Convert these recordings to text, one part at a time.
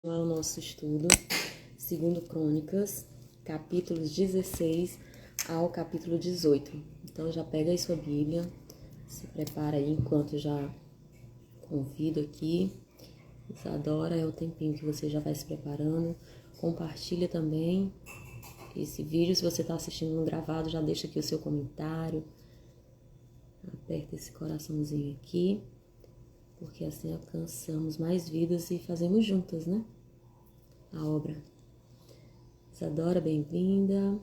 Ao nosso estudo, segundo Crônicas, capítulos 16 ao capítulo 18. Então já pega aí sua Bíblia, se prepara aí enquanto eu já convido aqui. Isadora, é o tempinho que você já vai se preparando. Compartilha também esse vídeo, se você está assistindo no gravado, já deixa aqui o seu comentário. Aperta esse coraçãozinho aqui, porque assim alcançamos mais vidas e fazemos juntas, né? A obra. Isadora, bem-vinda.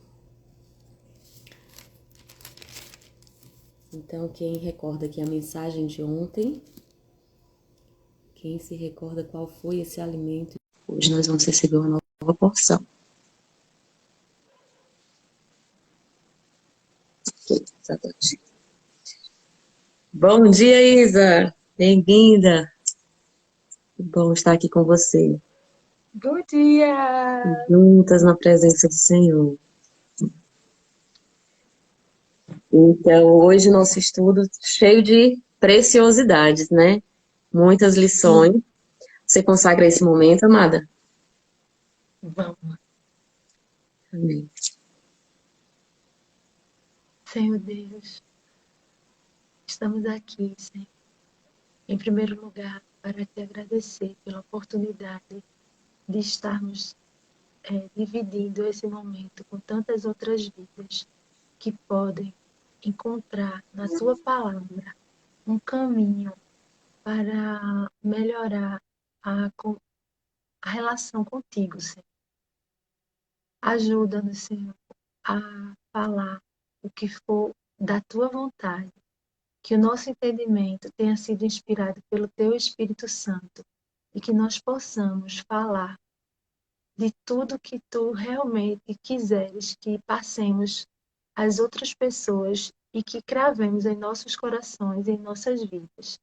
Então, quem recorda aqui a mensagem de ontem? Quem se recorda qual foi esse alimento? Hoje nós vamos receber uma nova porção. Ok, exatamente. Bom dia, Isa! Bem-vinda! Que bom estar aqui com você. Bom dia! Juntas na presença do Senhor. Então, hoje nosso estudo cheio de preciosidades, né? Muitas Sim, lições. Você consagra esse momento, amada? vamos. Amém. Senhor Deus, estamos aqui, Senhor, em primeiro lugar, para te agradecer pela oportunidade de estarmos dividindo esse momento com tantas outras vidas que podem encontrar na tua palavra um caminho para melhorar a relação contigo, Senhor. Ajuda-nos, Senhor, a falar o que for da tua vontade, que o nosso entendimento tenha sido inspirado pelo teu Espírito Santo e que nós possamos falar de tudo que tu realmente quiseres que passemos às outras pessoas e que cravemos em nossos corações e em nossas vidas.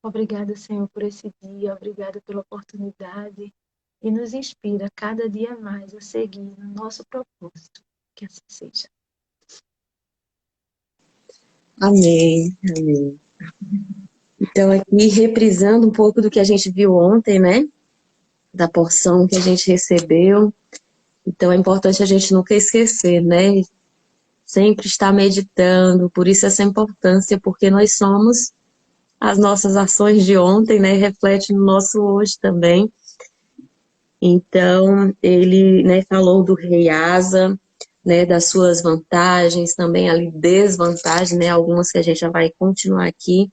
Obrigada, Senhor, por esse dia, obrigada pela oportunidade e nos inspira cada dia mais a seguir no nosso propósito. Que assim seja. Amém. Amém. Então, aqui, reprisando um pouco do que a gente viu ontem, né? Da porção que a gente recebeu. Então, é importante a gente nunca esquecer, né? Sempre estar meditando, por isso essa importância, porque nós somos as nossas ações de ontem, né? Reflete no nosso hoje também. Então, ele, né, falou do rei Asa, né, das suas vantagens, também ali desvantagens, né? Algumas que a gente já vai continuar aqui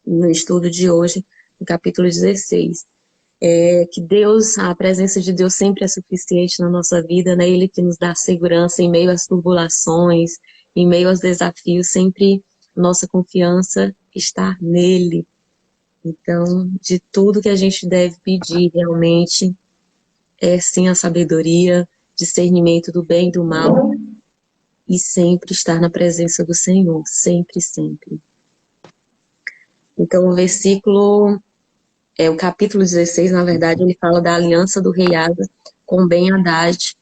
no estudo de hoje, no capítulo 16. Que Deus, a presença de Deus sempre é suficiente na nossa vida, né? Ele que nos dá segurança em meio às turbulações, em meio aos desafios, sempre nossa confiança está nele. Então, de tudo que a gente deve pedir realmente é sim a sabedoria, discernimento do bem e do mal e sempre estar na presença do Senhor, sempre, sempre. Então, o capítulo 16, na verdade, ele fala da aliança do rei Asa com Ben-Hadad.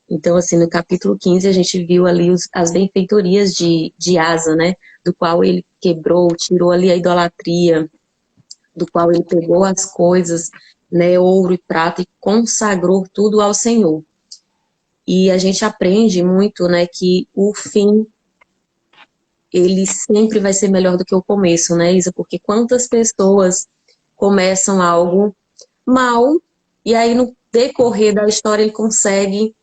Então, assim, no capítulo 15, a gente viu ali as benfeitorias de Asa, né? Do qual ele quebrou, tirou ali a idolatria, do qual ele pegou as coisas, né, ouro e prata, e consagrou tudo ao Senhor. E a gente aprende muito, né, que o fim, ele sempre vai ser melhor do que o começo, né, Isa? Porque quantas pessoas começam algo mal, e aí no decorrer da história ele consegue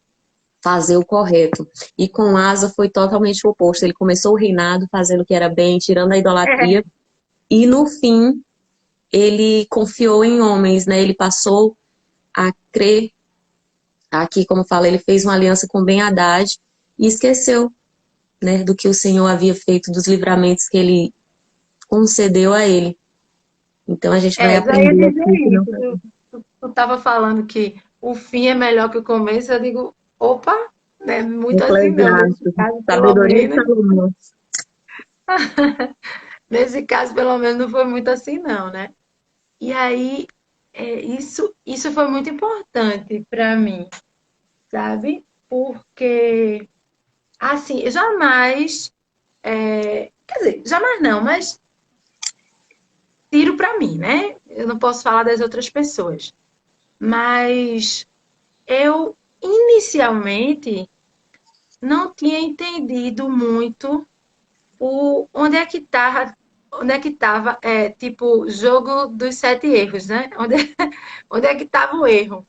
fazer o correto. E com Asa foi totalmente o oposto. Ele começou o reinado fazendo o que era bem, tirando a idolatria, e no fim ele confiou em homens, né? Ele passou a crer, aqui como fala, ele fez uma aliança com Ben-Hadad e esqueceu, né, do que o Senhor havia feito, dos livramentos que ele concedeu a ele. Então a gente vai Já ia aprender dizer aqui que não. isso. Tu estava falando que o fim é melhor que o começo. Eu digo, opa, não é muito assim não. Nesse Eclesiastes, caso, pelo sabedoria de menos. Salomão. Nesse caso, pelo menos, não foi muito assim, não, né? E aí, isso foi muito importante para mim, sabe? Porque, assim, eu jamais, quer dizer, jamais não, mas tiro para mim, né? Eu não posso falar das outras pessoas. Mas eu, inicialmente, não tinha entendido muito onde é que estava, tipo, jogo dos 7 erros, né? Onde é que estava o erro?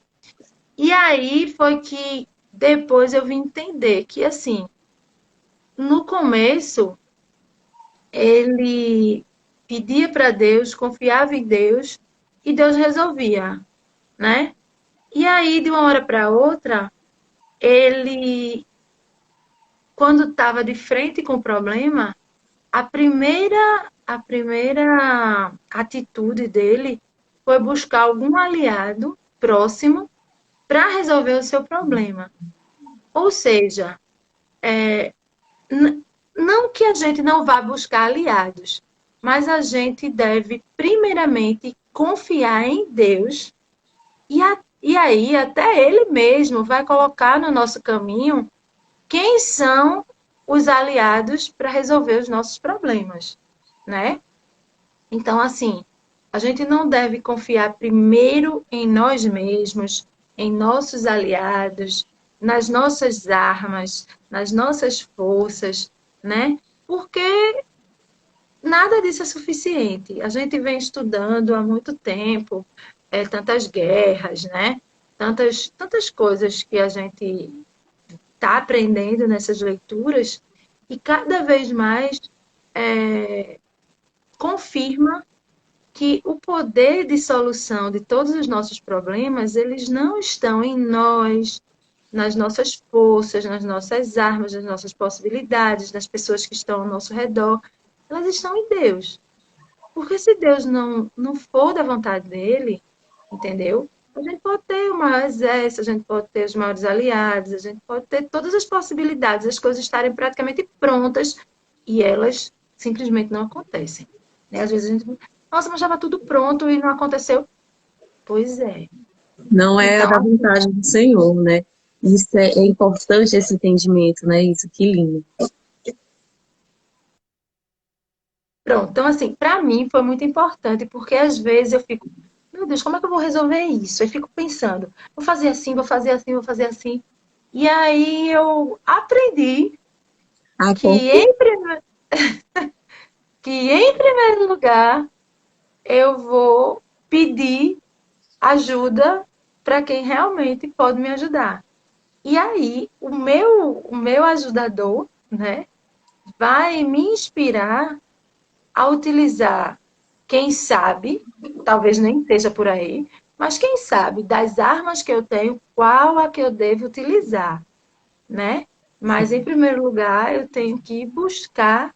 E aí foi que depois eu vim entender que, assim, no começo, ele pedia para Deus, confiava em Deus e Deus resolvia, né? E aí, de uma hora para outra, ele, quando estava de frente com o problema, a primeira atitude dele foi buscar algum aliado próximo para resolver o seu problema. Ou seja, não que a gente não vá buscar aliados, mas a gente deve, primeiramente, confiar em Deus e aí até Ele mesmo vai colocar no nosso caminho quem são os aliados para resolver os nossos problemas, né? Então, assim, a gente não deve confiar primeiro em nós mesmos, em nossos aliados, nas nossas armas, nas nossas forças, né? Porque nada disso é suficiente. A gente vem estudando há muito tempo, tantas guerras, né? Tantas coisas que a gente está aprendendo nessas leituras, e cada vez mais confirma que o poder de solução de todos os nossos problemas, eles não estão em nós, nas nossas forças, nas nossas armas, nas nossas possibilidades, nas pessoas que estão ao nosso redor. Elas estão em Deus. Porque se Deus não for da vontade dele, entendeu? A gente pode ter o maior exército, a gente pode ter os maiores aliados, a gente pode ter todas as possibilidades, as coisas estarem praticamente prontas e elas simplesmente não acontecem. Né? Às vezes a gente, nossa, mas já estava tudo pronto e não aconteceu. Pois é. Não é da Então, vontade do Senhor, né? Isso é importante, esse entendimento, né? Isso, que lindo. pronto. Então, assim, para mim foi muito importante, porque às vezes eu fico, meu Deus, como é que eu vou resolver isso? Eu fico pensando, vou fazer assim, vou fazer assim, vou fazer assim. E aí eu aprendi Ah, que em primeiro lugar eu vou pedir ajuda para quem realmente pode me ajudar. E aí o meu ajudador, né, vai me inspirar a utilizar, quem sabe, talvez nem esteja por aí, mas quem sabe das armas que eu tenho, qual a que eu devo utilizar, né? Mas em primeiro lugar, eu tenho que buscar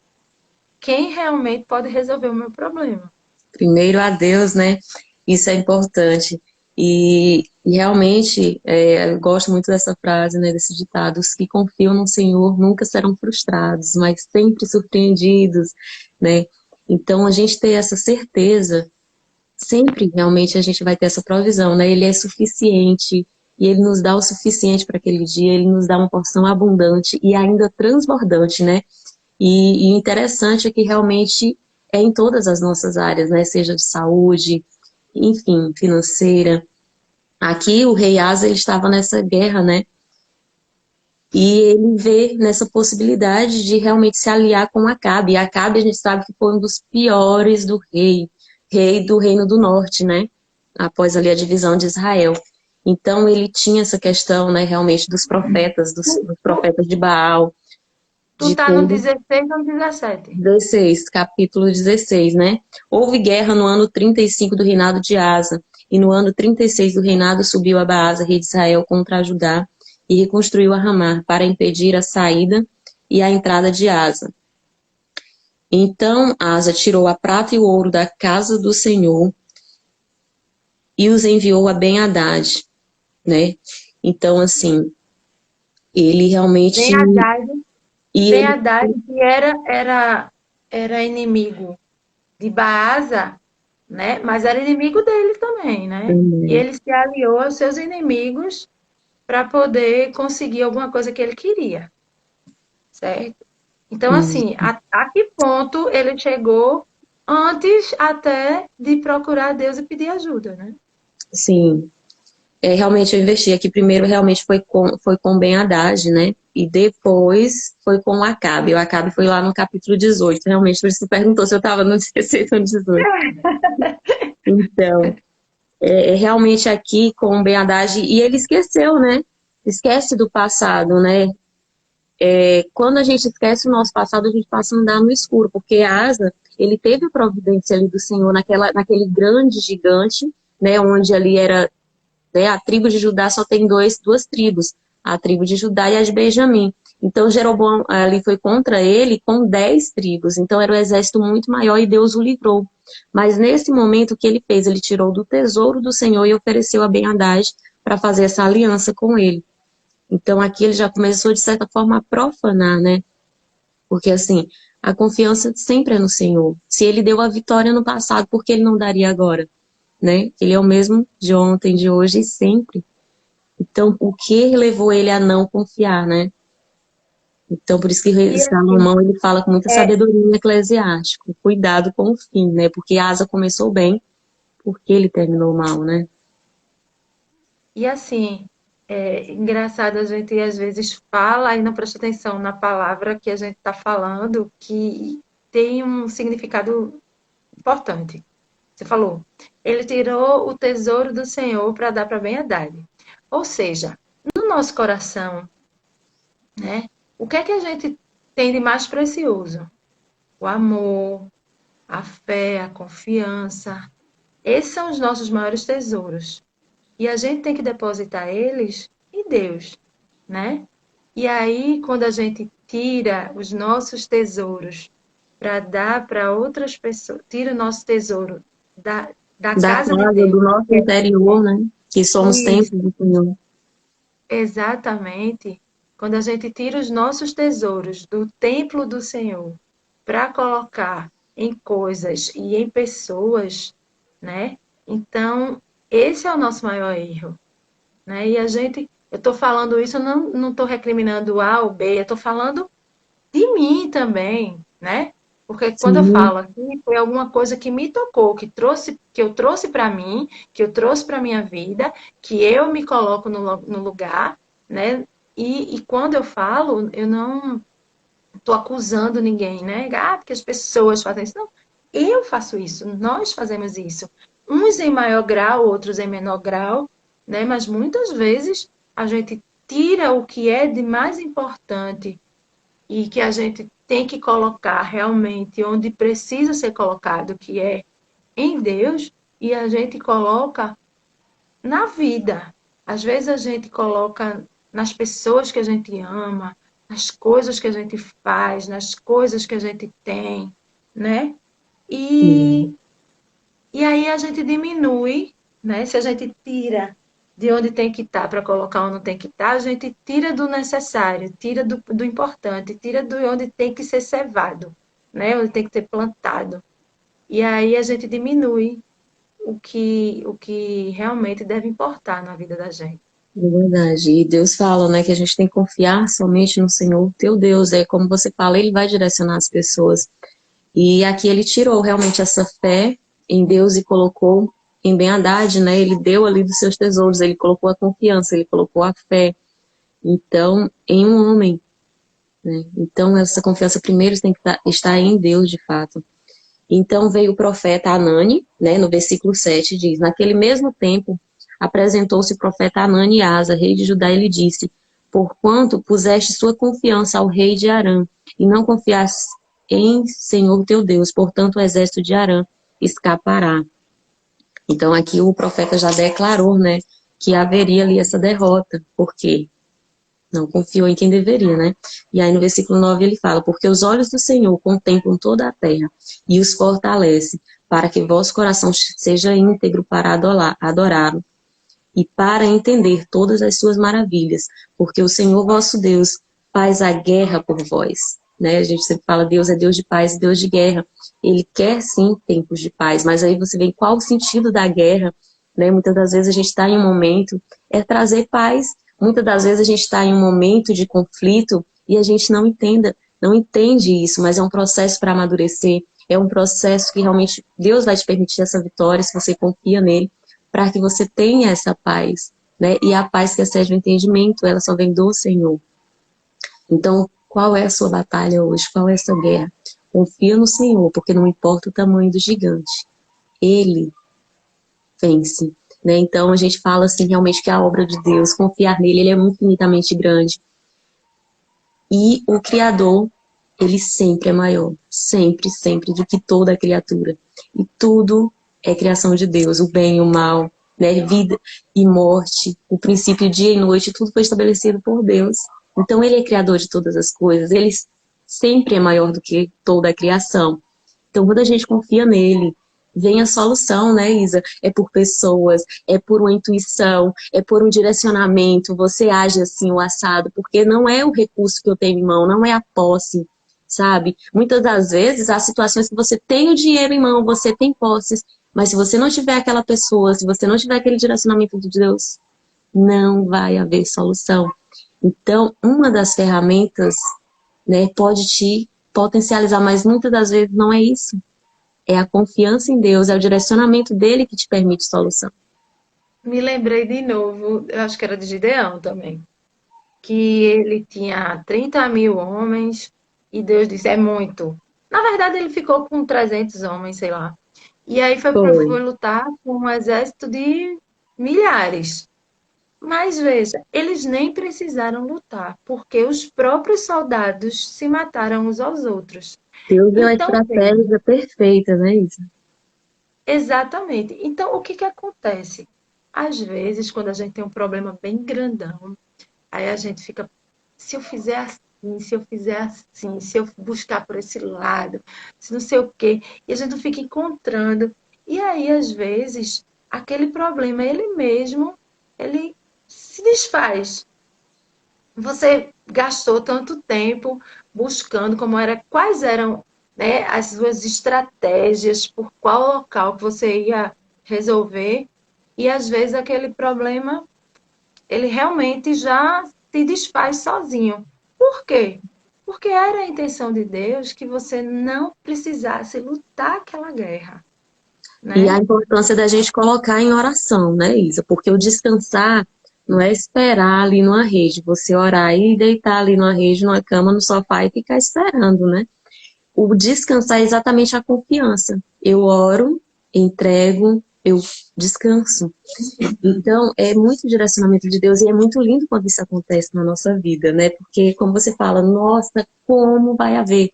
quem realmente pode resolver o meu problema. primeiro a Deus, né? Isso é importante. E realmente, eu gosto muito dessa frase, né? Desse ditado: os que confiam no Senhor nunca serão frustrados, mas sempre surpreendidos, né? Então, a gente ter essa certeza, sempre realmente a gente vai ter essa provisão, né? Ele é suficiente e ele nos dá o suficiente para aquele dia, ele nos dá uma porção abundante e ainda transbordante, né? E o interessante é que realmente é em todas as nossas áreas, né? Seja de saúde, enfim, financeira. Aqui o rei Asa ele estava nessa guerra, né? E ele vê nessa possibilidade de realmente se aliar com Acabe. E Acabe a gente sabe que foi um dos piores do rei do Reino do Norte, né? Após ali a divisão de Israel. Então ele tinha essa questão, né, realmente dos profetas, dos profetas de Baal, Tu de tá no tudo. 16 ou no 17? 16, capítulo 16, né? Houve guerra no ano 35 do reinado de Asa, e no ano 36 do reinado subiu a Baasa, rei de Israel, contra Judá, e reconstruiu a Ramá, para impedir a saída e a entrada de Asa. Então Asa tirou a prata e o ouro da casa do Senhor e os enviou a Ben-Hadad, né? Então, assim, ele realmente... Ben-Hadad, E ele... Ben-Hadad que era inimigo de Baasa, né? Mas era inimigo dele também, né? E ele se aliou aos seus inimigos para poder conseguir alguma coisa que ele queria, certo? Então, assim, a que ponto ele chegou antes até de procurar Deus e pedir ajuda, né? Sim. realmente eu investi aqui primeiro, realmente foi com Ben-Hadad, né? E depois foi com o Acabe. O Acabe foi lá no capítulo 18. Realmente, você perguntou se eu estava no 16 ou no 18. Então, realmente aqui com o Ben-Hadad, e ele esqueceu, né? Esquece do passado, né? Quando a gente esquece o nosso passado, a gente passa a andar no escuro, porque Asa, ele teve a providência ali do Senhor naquele grande gigante, né? Onde ali era, né, a tribo de Judá só tem duas tribos, a tribo de Judá e a de Benjamim. Então Jeroboão ali foi contra ele com 10 tribos, então era um exército muito maior e Deus o livrou. Mas nesse momento o que ele fez? Ele tirou do tesouro do Senhor e ofereceu a Ben-Hadad para fazer essa aliança com ele. Então aqui ele já começou de certa forma a profanar, né? Porque assim, a confiança sempre é no Senhor. Se ele deu a vitória no passado, por que ele não daria agora? Né? Ele é o mesmo de ontem, de hoje e sempre. Então, o que levou ele a não confiar, né? Então, por isso que E assim, Salomão, ele fala com muita é, sabedoria em Eclesiástico. Cuidado com o fim, né? Porque Asa começou bem, porque ele terminou mal, né? e assim, é engraçado, a gente às vezes fala e não presta atenção na palavra que a gente está falando, que tem um significado importante. Você falou, ele tirou o tesouro do Senhor para dar para Ben-Hadad. Ou seja, no nosso coração, né? O que é que a gente tem de mais precioso? O amor, a fé, a confiança. Esses são os nossos maiores tesouros. E a gente tem que depositar eles em Deus, né? E aí, quando a gente tira os nossos tesouros para dar para outras pessoas, tira o nosso tesouro da Da casa de casa, Deus, do nosso que é interior, né? Que somos isso, templos do Senhor. exatamente, quando a gente tira os nossos tesouros do templo do Senhor para colocar em coisas e em pessoas, né? Então, esse é o nosso maior erro, né? E a gente, eu estou falando isso, eu não estou recriminando A ou B, eu estou falando de mim também, né? Porque quando eu Sim, falo aqui, foi alguma coisa que me tocou, que eu trouxe para mim, que eu trouxe para minha vida, que eu me coloco no lugar, né? E quando eu falo, eu não estou acusando ninguém, né? Ah, porque as pessoas fazem isso. Não, eu faço isso, nós fazemos isso. Uns em maior grau, outros em menor grau, né? Mas muitas vezes a gente tira o que é de mais importante e que a gente tem que colocar realmente onde precisa ser colocado, que é em Deus, e a gente coloca na vida. Às vezes a gente coloca nas pessoas que a gente ama, nas coisas que a gente faz, nas coisas que a gente tem, né? sim. E e aí a gente diminui, né? Se a gente tira de onde tem que estar para colocar onde tem que estar, a gente tira do necessário, tira do importante, tira de onde tem que ser cevado, né? Onde tem que ser plantado. E aí a gente diminui o que realmente deve importar na vida da gente. É verdade. E Deus fala, né, que a gente tem que confiar somente no Senhor, teu Deus. É como você fala, Ele vai direcionar as pessoas. E aqui ele tirou realmente essa fé em Deus e colocou em Ben-Hadad, né? Ele deu ali dos seus tesouros, ele colocou a confiança, ele colocou a fé. Então, em um homem, né? Então, essa confiança primeiro tem que estar em Deus, de fato. Então veio o profeta Anani, né, no versículo 7 diz, naquele mesmo tempo apresentou-se o profeta Anani a Asa, rei de Judá, e lhe disse, porquanto puseste sua confiança ao rei de Arã, e não confiaste em Senhor teu Deus, portanto o exército de Arã escapará. Então aqui o profeta já declarou, né, que haveria ali essa derrota, porque não confiou em quem deveria, né? E aí no versículo 9 ele fala, porque os olhos do Senhor contemplam toda a terra e os fortalece, para que vosso coração seja íntegro para adorá-lo e para entender todas as suas maravilhas, porque o Senhor vosso Deus faz a guerra por vós. Né? A gente sempre fala, Deus é Deus de paz e Deus de guerra. Ele quer sim tempos de paz, mas aí você vê qual o sentido da guerra, né? Muitas das vezes a gente está em um momento, é trazer paz. Muitas das vezes a gente está em um momento de conflito e a gente não entende isso, mas é um processo para amadurecer, é um processo que realmente Deus vai te permitir essa vitória se você confia nele, para que você tenha essa paz, né? E a paz que excede o entendimento, ela só vem do Senhor. Então, qual é a sua batalha hoje? Qual é a sua guerra? Confia no Senhor, porque não importa o tamanho do gigante. Ele vence, né? Então, a gente fala assim, realmente, que a obra de Deus, confiar nele, ele é infinitamente grande. E o Criador, ele sempre é maior, sempre, sempre, do que toda a criatura. E tudo é criação de Deus, o bem e o mal, né? Vida e morte, o princípio, dia e noite, tudo foi estabelecido por Deus. Então ele é criador de todas as coisas, ele sempre é maior do que toda a criação. Então quando a gente confia nele, vem a solução, né, Isa? É por pessoas, é por uma intuição, é por um direcionamento, você age assim, o assado, porque não é o recurso que eu tenho em mão, não é a posse, sabe? Muitas das vezes, há situações que você tem o dinheiro em mão, você tem posses, mas se você não tiver aquela pessoa, se você não tiver aquele direcionamento de Deus, não vai haver solução. Então, uma das ferramentas, né, pode te potencializar, mas muitas das vezes não é isso. É a confiança em Deus, é o direcionamento dele que te permite solução. Me lembrei de novo, eu acho que era de Gideão também, que ele tinha 30 mil homens e Deus disse, é muito. Na verdade, ele ficou com 300 homens, sei lá. E aí Foi. foi lutar com um exército de milhares. Mas veja, eles nem precisaram lutar, porque os próprios soldados se mataram uns aos outros. Deus deu a Então, veja, estratégia perfeita, né, Isa? exatamente. Então, o que que acontece? Às vezes, quando a gente tem um problema bem grandão, aí a gente fica, se eu fizer assim, se eu fizer assim, se eu buscar por esse lado, se não sei o quê, e a gente não fica encontrando. E aí, às vezes, aquele problema, ele mesmo, ele se desfaz. Você gastou tanto tempo buscando como era, quais eram, né, as suas estratégias, por qual local que você ia resolver, e às vezes aquele problema ele realmente já se desfaz sozinho. Por quê? Porque era a intenção de Deus que você não precisasse lutar aquela guerra, E a né? importância da gente colocar em oração, né, Isa? Porque o descansar não é esperar ali numa rede, você orar e deitar ali numa rede, numa cama, no sofá e ficar esperando, né? O descansar é exatamente a confiança. Eu oro, entrego, eu descanso. Então, é muito direcionamento de Deus e é muito lindo quando isso acontece na nossa vida, né? Porque, como você fala, nossa, como vai haver?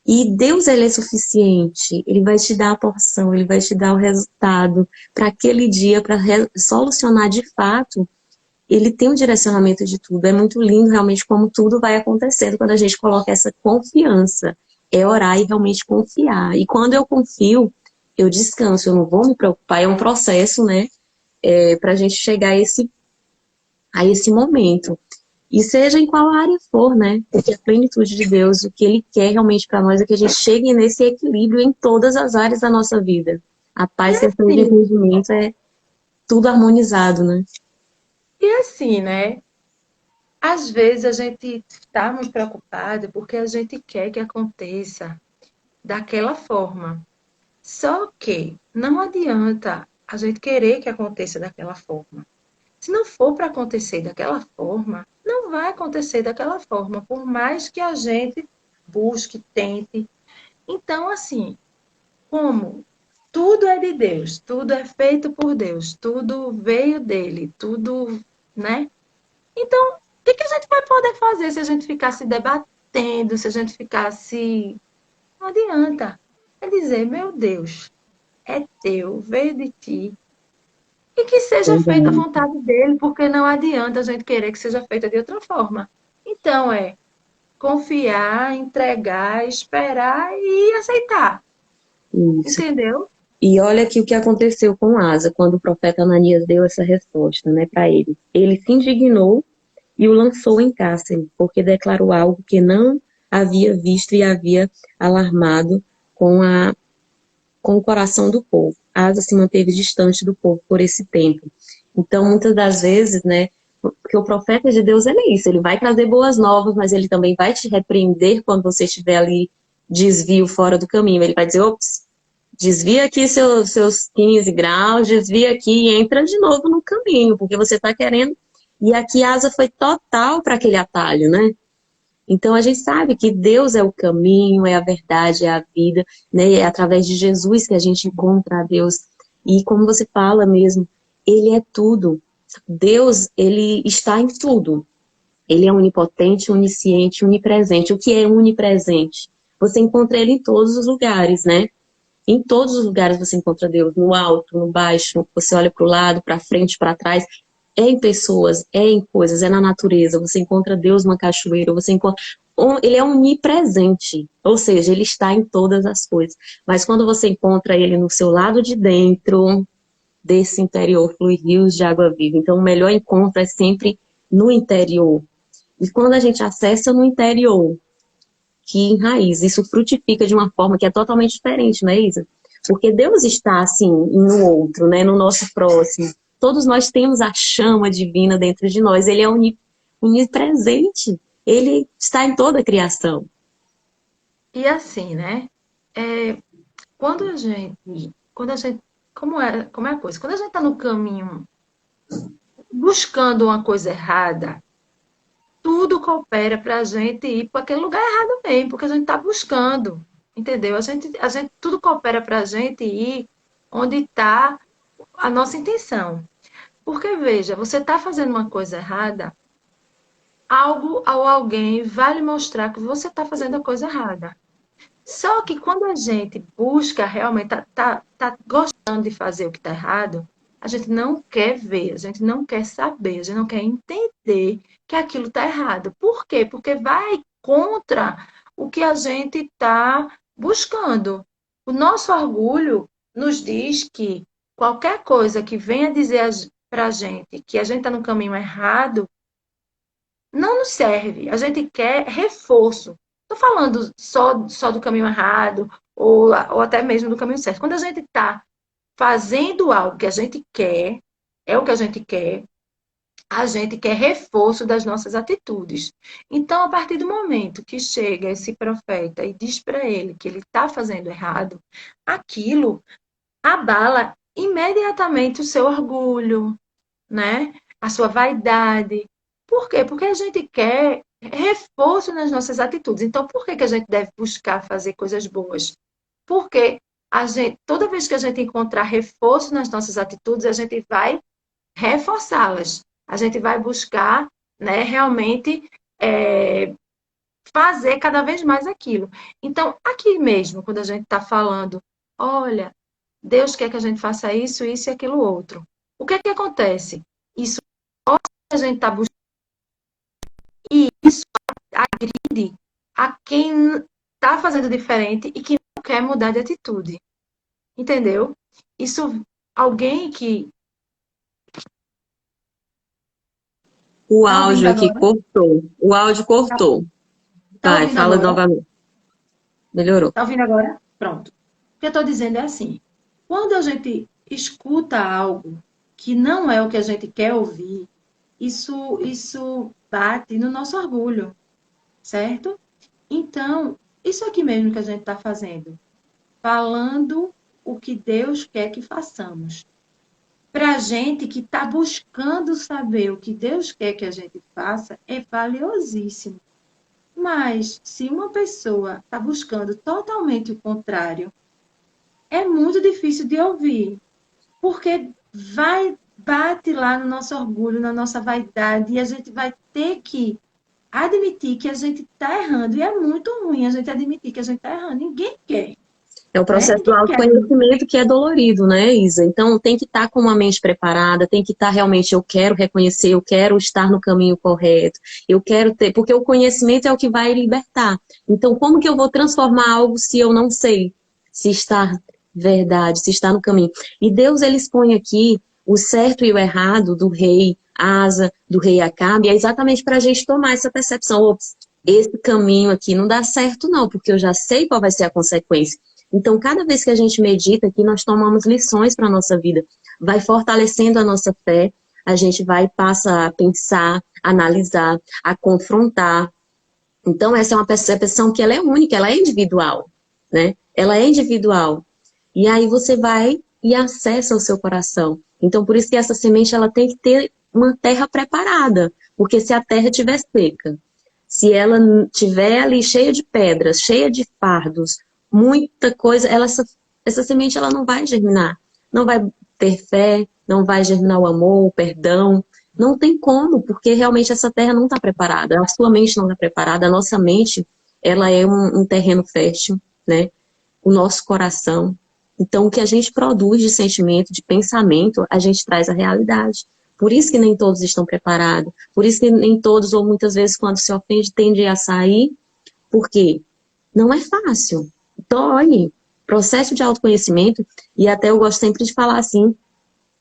E Deus, ele é suficiente, ele vai te dar a porção, ele vai te dar o resultado para aquele dia, para solucionar de fato. Ele tem um direcionamento de tudo. É muito lindo realmente como tudo vai acontecendo quando a gente coloca essa confiança. É orar e realmente confiar. E quando eu confio, eu descanso, eu não vou me preocupar. É um processo, né? Para a gente chegar a esse momento. E seja em qual área for, né? Porque a plenitude de Deus, o que Ele quer realmente para nós é que a gente chegue nesse equilíbrio em todas as áreas da nossa vida. A E paz, questão de assim, entendimento é tudo harmonizado, né? né? Às vezes a gente está muito preocupado porque a gente quer que aconteça daquela forma. Só que não adianta a gente querer que aconteça daquela forma. Se não for para acontecer daquela forma, não vai acontecer daquela forma, por mais que a gente busque, tente. Então, assim, como tudo é de Deus, tudo é feito por Deus, tudo veio dele, tudo, né? Então, o que que a gente vai poder fazer se a gente ficar se debatendo, se a gente ficar se. Não adianta. É dizer, meu Deus, é teu, veio de ti. E que seja feita a Verdade. vontade dele, porque não adianta a gente querer que seja feita de outra forma. Então, é confiar, entregar, esperar e aceitar. Isso. Entendeu? E olha aqui o que aconteceu com Asa, quando o profeta Ananias deu essa resposta, né, para ele. Ele se indignou e o lançou em cárcere, porque declarou algo que não havia visto e havia alarmado com, com o coração do povo. Asa se manteve distante do povo por esse tempo. Então, muitas das vezes, né, porque o profeta de Deus, ele é isso, ele vai trazer boas novas, mas ele também vai te repreender quando você estiver ali desvio fora do caminho. Ele vai dizer, ops, desvia aqui seus 15 graus, desvia aqui e entra de novo no caminho, porque você está querendo. E aqui a Asa foi total para aquele atalho, né? Então a gente sabe que Deus é o caminho, é a verdade, é a vida, né? É através de Jesus que a gente encontra a Deus. E como você fala mesmo, Ele é tudo. Deus, Ele está em tudo. Ele é onipotente, onisciente, onipresente. O que é onipresente? Você encontra Ele em todos os lugares, né? Em todos os lugares você encontra Deus, no alto, no baixo, você olha para o lado, para frente, para trás, é em pessoas, é em coisas, é na natureza, você encontra Deus numa cachoeira, você encontra... Ele é onipresente, ou seja, ele está em todas as coisas. Mas quando você encontra ele no seu lado de dentro, desse interior, flui rios de água viva. Então o melhor encontro é sempre no interior. E quando a gente acessa no interior, que enraiza, isso frutifica de uma forma que é totalmente diferente, não é, Isa? Porque Deus está, assim, no outro, né, no nosso próximo. Todos nós temos a chama divina dentro de nós. Ele é onipresente. Ele está em toda a criação. E assim, né? Quando a gente, como é a coisa? Quando a gente está no caminho buscando uma coisa errada, tudo coopera para a gente ir para aquele lugar errado mesmo, porque a gente está buscando, entendeu? Tudo coopera para a gente ir onde está a nossa intenção. Porque, veja, você está fazendo uma coisa errada, algo ou alguém vai lhe mostrar que você está fazendo a coisa errada. Só que quando a gente busca realmente, tá gostando de fazer o que está errado, a gente não quer ver, a gente não quer saber, a gente não quer entender que aquilo está errado. Por quê? Porque vai contra o que a gente está buscando. O nosso orgulho nos diz que qualquer coisa que venha dizer para a gente que a gente está no caminho errado, não nos serve. A gente quer reforço. Estou falando só do caminho errado ou até mesmo do caminho certo. Quando a gente está fazendo algo que a gente quer, é o que a gente quer reforço das nossas atitudes. Então, a partir do momento que chega esse profeta e diz para ele que ele está fazendo errado, aquilo abala imediatamente o seu orgulho, né? A sua vaidade. Por quê? Porque a gente quer reforço nas nossas atitudes. Então, por que a gente deve buscar fazer coisas boas? Porque toda vez que a gente encontrar reforço nas nossas atitudes, a gente vai reforçá-las. A gente vai buscar, né, realmente fazer cada vez mais aquilo. Então, aqui mesmo, quando a gente está falando, olha, Deus quer que a gente faça isso, isso e aquilo outro. O que é que acontece? Isso a gente está buscando e isso agride a quem está fazendo diferente e que não quer mudar de atitude. Entendeu? Isso, alguém que... O Tá ouvindo áudio aqui agora? cortou. O áudio cortou. Tá Vai, ouvindo fala agora? novamente. Melhorou. Tá ouvindo agora? Pronto. O que eu estou dizendo é assim, quando a gente escuta algo que não é o que a gente quer ouvir, isso bate no nosso orgulho, certo? Então, isso aqui mesmo que a gente está fazendo, falando o que Deus quer que façamos. Para a gente que está buscando saber o que Deus quer que a gente faça, é valiosíssimo. Mas, se uma pessoa está buscando totalmente o contrário, é muito difícil de ouvir, porque bate lá no nosso orgulho, na nossa vaidade, e a gente vai ter que admitir que a gente está errando. E é muito ruim a gente admitir que a gente está errando. Ninguém quer, É o né? processo do Ninguém quer. autoconhecimento que é dolorido, né, Isa? Então tem que estar com uma mente preparada, tem que estar realmente, eu quero reconhecer, eu quero estar no caminho correto, eu quero ter, porque o conhecimento é o que vai libertar. Então como que eu vou transformar algo se eu não sei se está verdade, se está no caminho? E Deus, ele expõe aqui o certo e o errado do rei Asa, do rei Acabe, é exatamente para a gente tomar essa percepção, ops, esse caminho aqui não dá certo não, porque eu já sei qual vai ser a consequência. Então, cada vez que a gente medita aqui, nós tomamos lições para a nossa vida. Vai fortalecendo a nossa fé, a gente vai passar a pensar, a analisar, a confrontar. Então, essa é uma percepção que ela é única, ela é individual, né? Ela é individual. E aí você vai e acessa o seu coração. Então, por isso que essa semente ela tem que ter uma terra preparada. Porque se a terra estiver seca, se ela estiver ali cheia de pedras, cheia de fardos, muita coisa, essa semente ela não vai germinar. Não vai ter fé, não vai germinar o amor, o perdão. Não tem como, porque realmente essa terra não está preparada. A sua mente não está preparada, a nossa mente, ela é um terreno fértil, né? O nosso coração. Então, o que a gente produz de sentimento, de pensamento, a gente traz à realidade. Por isso que nem todos estão preparados. Por isso que nem todos, ou muitas vezes, quando se ofende, tendem a sair. Por quê? Não é fácil. Dói. Processo de autoconhecimento, e até eu gosto sempre de falar assim,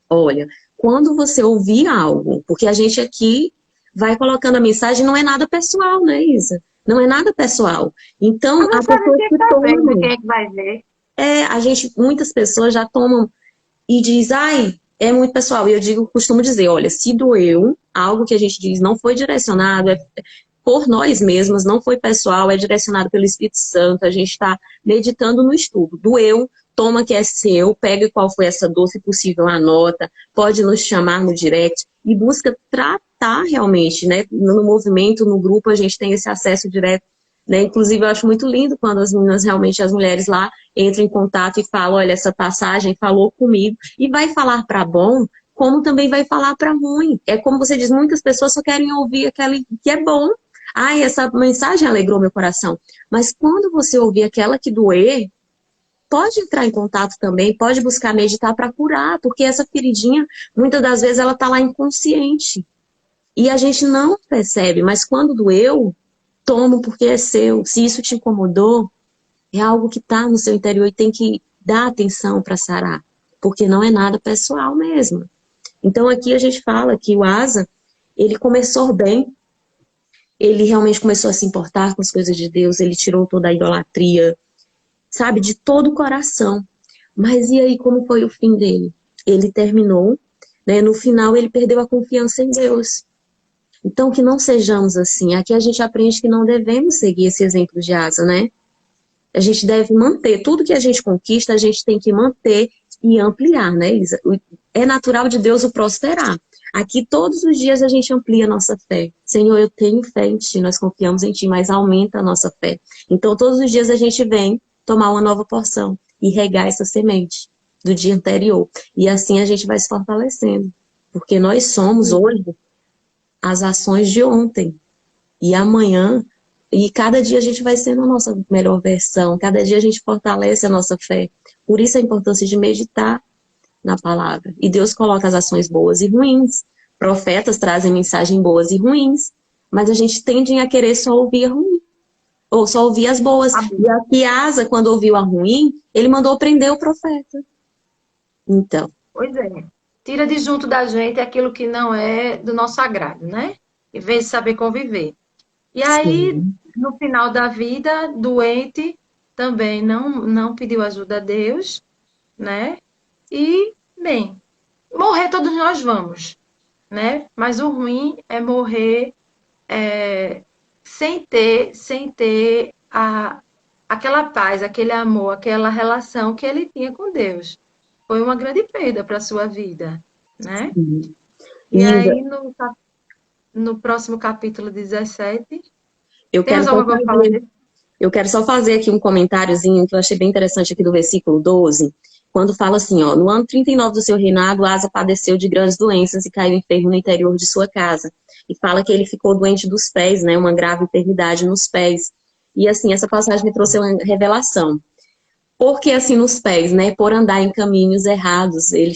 olha, quando você ouvir algo, porque a gente aqui vai colocando a mensagem, não é nada pessoal, né, Isa? Não é nada pessoal. Então, Eu não a sabe o pessoa que que está vendo, toma, quem é que vai ver. muitas pessoas já tomam e diz, ai, é muito pessoal. E eu costumo dizer, olha, se doeu, algo que a gente diz não foi direcionado, é por nós mesmos, não foi pessoal, é direcionado pelo Espírito Santo, a gente está meditando no estudo. Doeu, toma que é seu, pega qual foi essa dor, se possível, anota, pode nos chamar no direct e busca tratar realmente, né? No movimento, no grupo, a gente tem esse acesso direto, né? Inclusive, eu acho muito lindo quando as meninas, realmente, as mulheres lá, entram em contato e falam, olha, essa passagem falou comigo, e vai falar para bom, como também vai falar para ruim. É como você diz, muitas pessoas só querem ouvir aquele que é bom. Ai, essa mensagem alegrou meu coração. Mas quando você ouvir aquela que doer, pode entrar em contato também, pode buscar meditar para curar, porque essa feridinha, muitas das vezes, ela está lá inconsciente. E a gente não percebe, mas quando doeu, toma porque é seu. Se isso te incomodou, é algo que está no seu interior e tem que dar atenção para sarar, porque não é nada pessoal mesmo. Então aqui a gente fala que o Asa, ele começou bem, ele realmente começou a se importar com as coisas de Deus, ele tirou toda a idolatria, sabe, de todo o coração. Mas e aí, como foi o fim dele? Ele terminou, né? No final ele perdeu a confiança em Deus. Então que não sejamos assim. Aqui a gente aprende que não devemos seguir esse exemplo de Asa, né? A gente deve manter, tudo que a gente conquista, a gente tem que manter e ampliar, né, Isa? É natural de Deus o prosperar. Aqui todos os dias a gente amplia a nossa fé. Senhor, eu tenho fé em Ti, nós confiamos em Ti, mas aumenta a nossa fé. Então todos os dias a gente vem tomar uma nova porção e regar essa semente do dia anterior. E assim a gente vai se fortalecendo. Porque nós somos hoje as ações de ontem. E amanhã, e cada dia a gente vai sendo a nossa melhor versão, cada dia a gente fortalece a nossa fé. Por isso a importância de meditar na palavra. E Deus coloca as ações boas e ruins. Profetas trazem mensagens boas e ruins, mas a gente tende a querer só ouvir a ruim, ou só ouvir as boas. E aqui Asa, quando ouviu a ruim, ele mandou prender o profeta. Então. Pois é. Tira de junto da gente aquilo que não é do nosso agrado, né? Em vez de saber conviver. E aí, Sim. no final da vida, doente, também não pediu ajuda a Deus, né? E, bem, morrer todos nós vamos, né? Mas o ruim é morrer sem ter aquela paz, aquele amor, aquela relação que ele tinha com Deus. Foi uma grande perda para a sua vida, né? Sim. E Isa, aí, no próximo capítulo 17, eu quero temos só alguma coisa para falar fazer dele? Eu quero só fazer aqui um comentáriozinho que eu achei bem interessante aqui do versículo 12, quando fala assim, ó, no ano 39 do seu reinado, Asa padeceu de grandes doenças e caiu enfermo no interior de sua casa. E fala que ele ficou doente dos pés, né, uma grave enfermidade nos pés. E assim, essa passagem me trouxe uma revelação. Porque assim, nos pés, né, por andar em caminhos errados, ele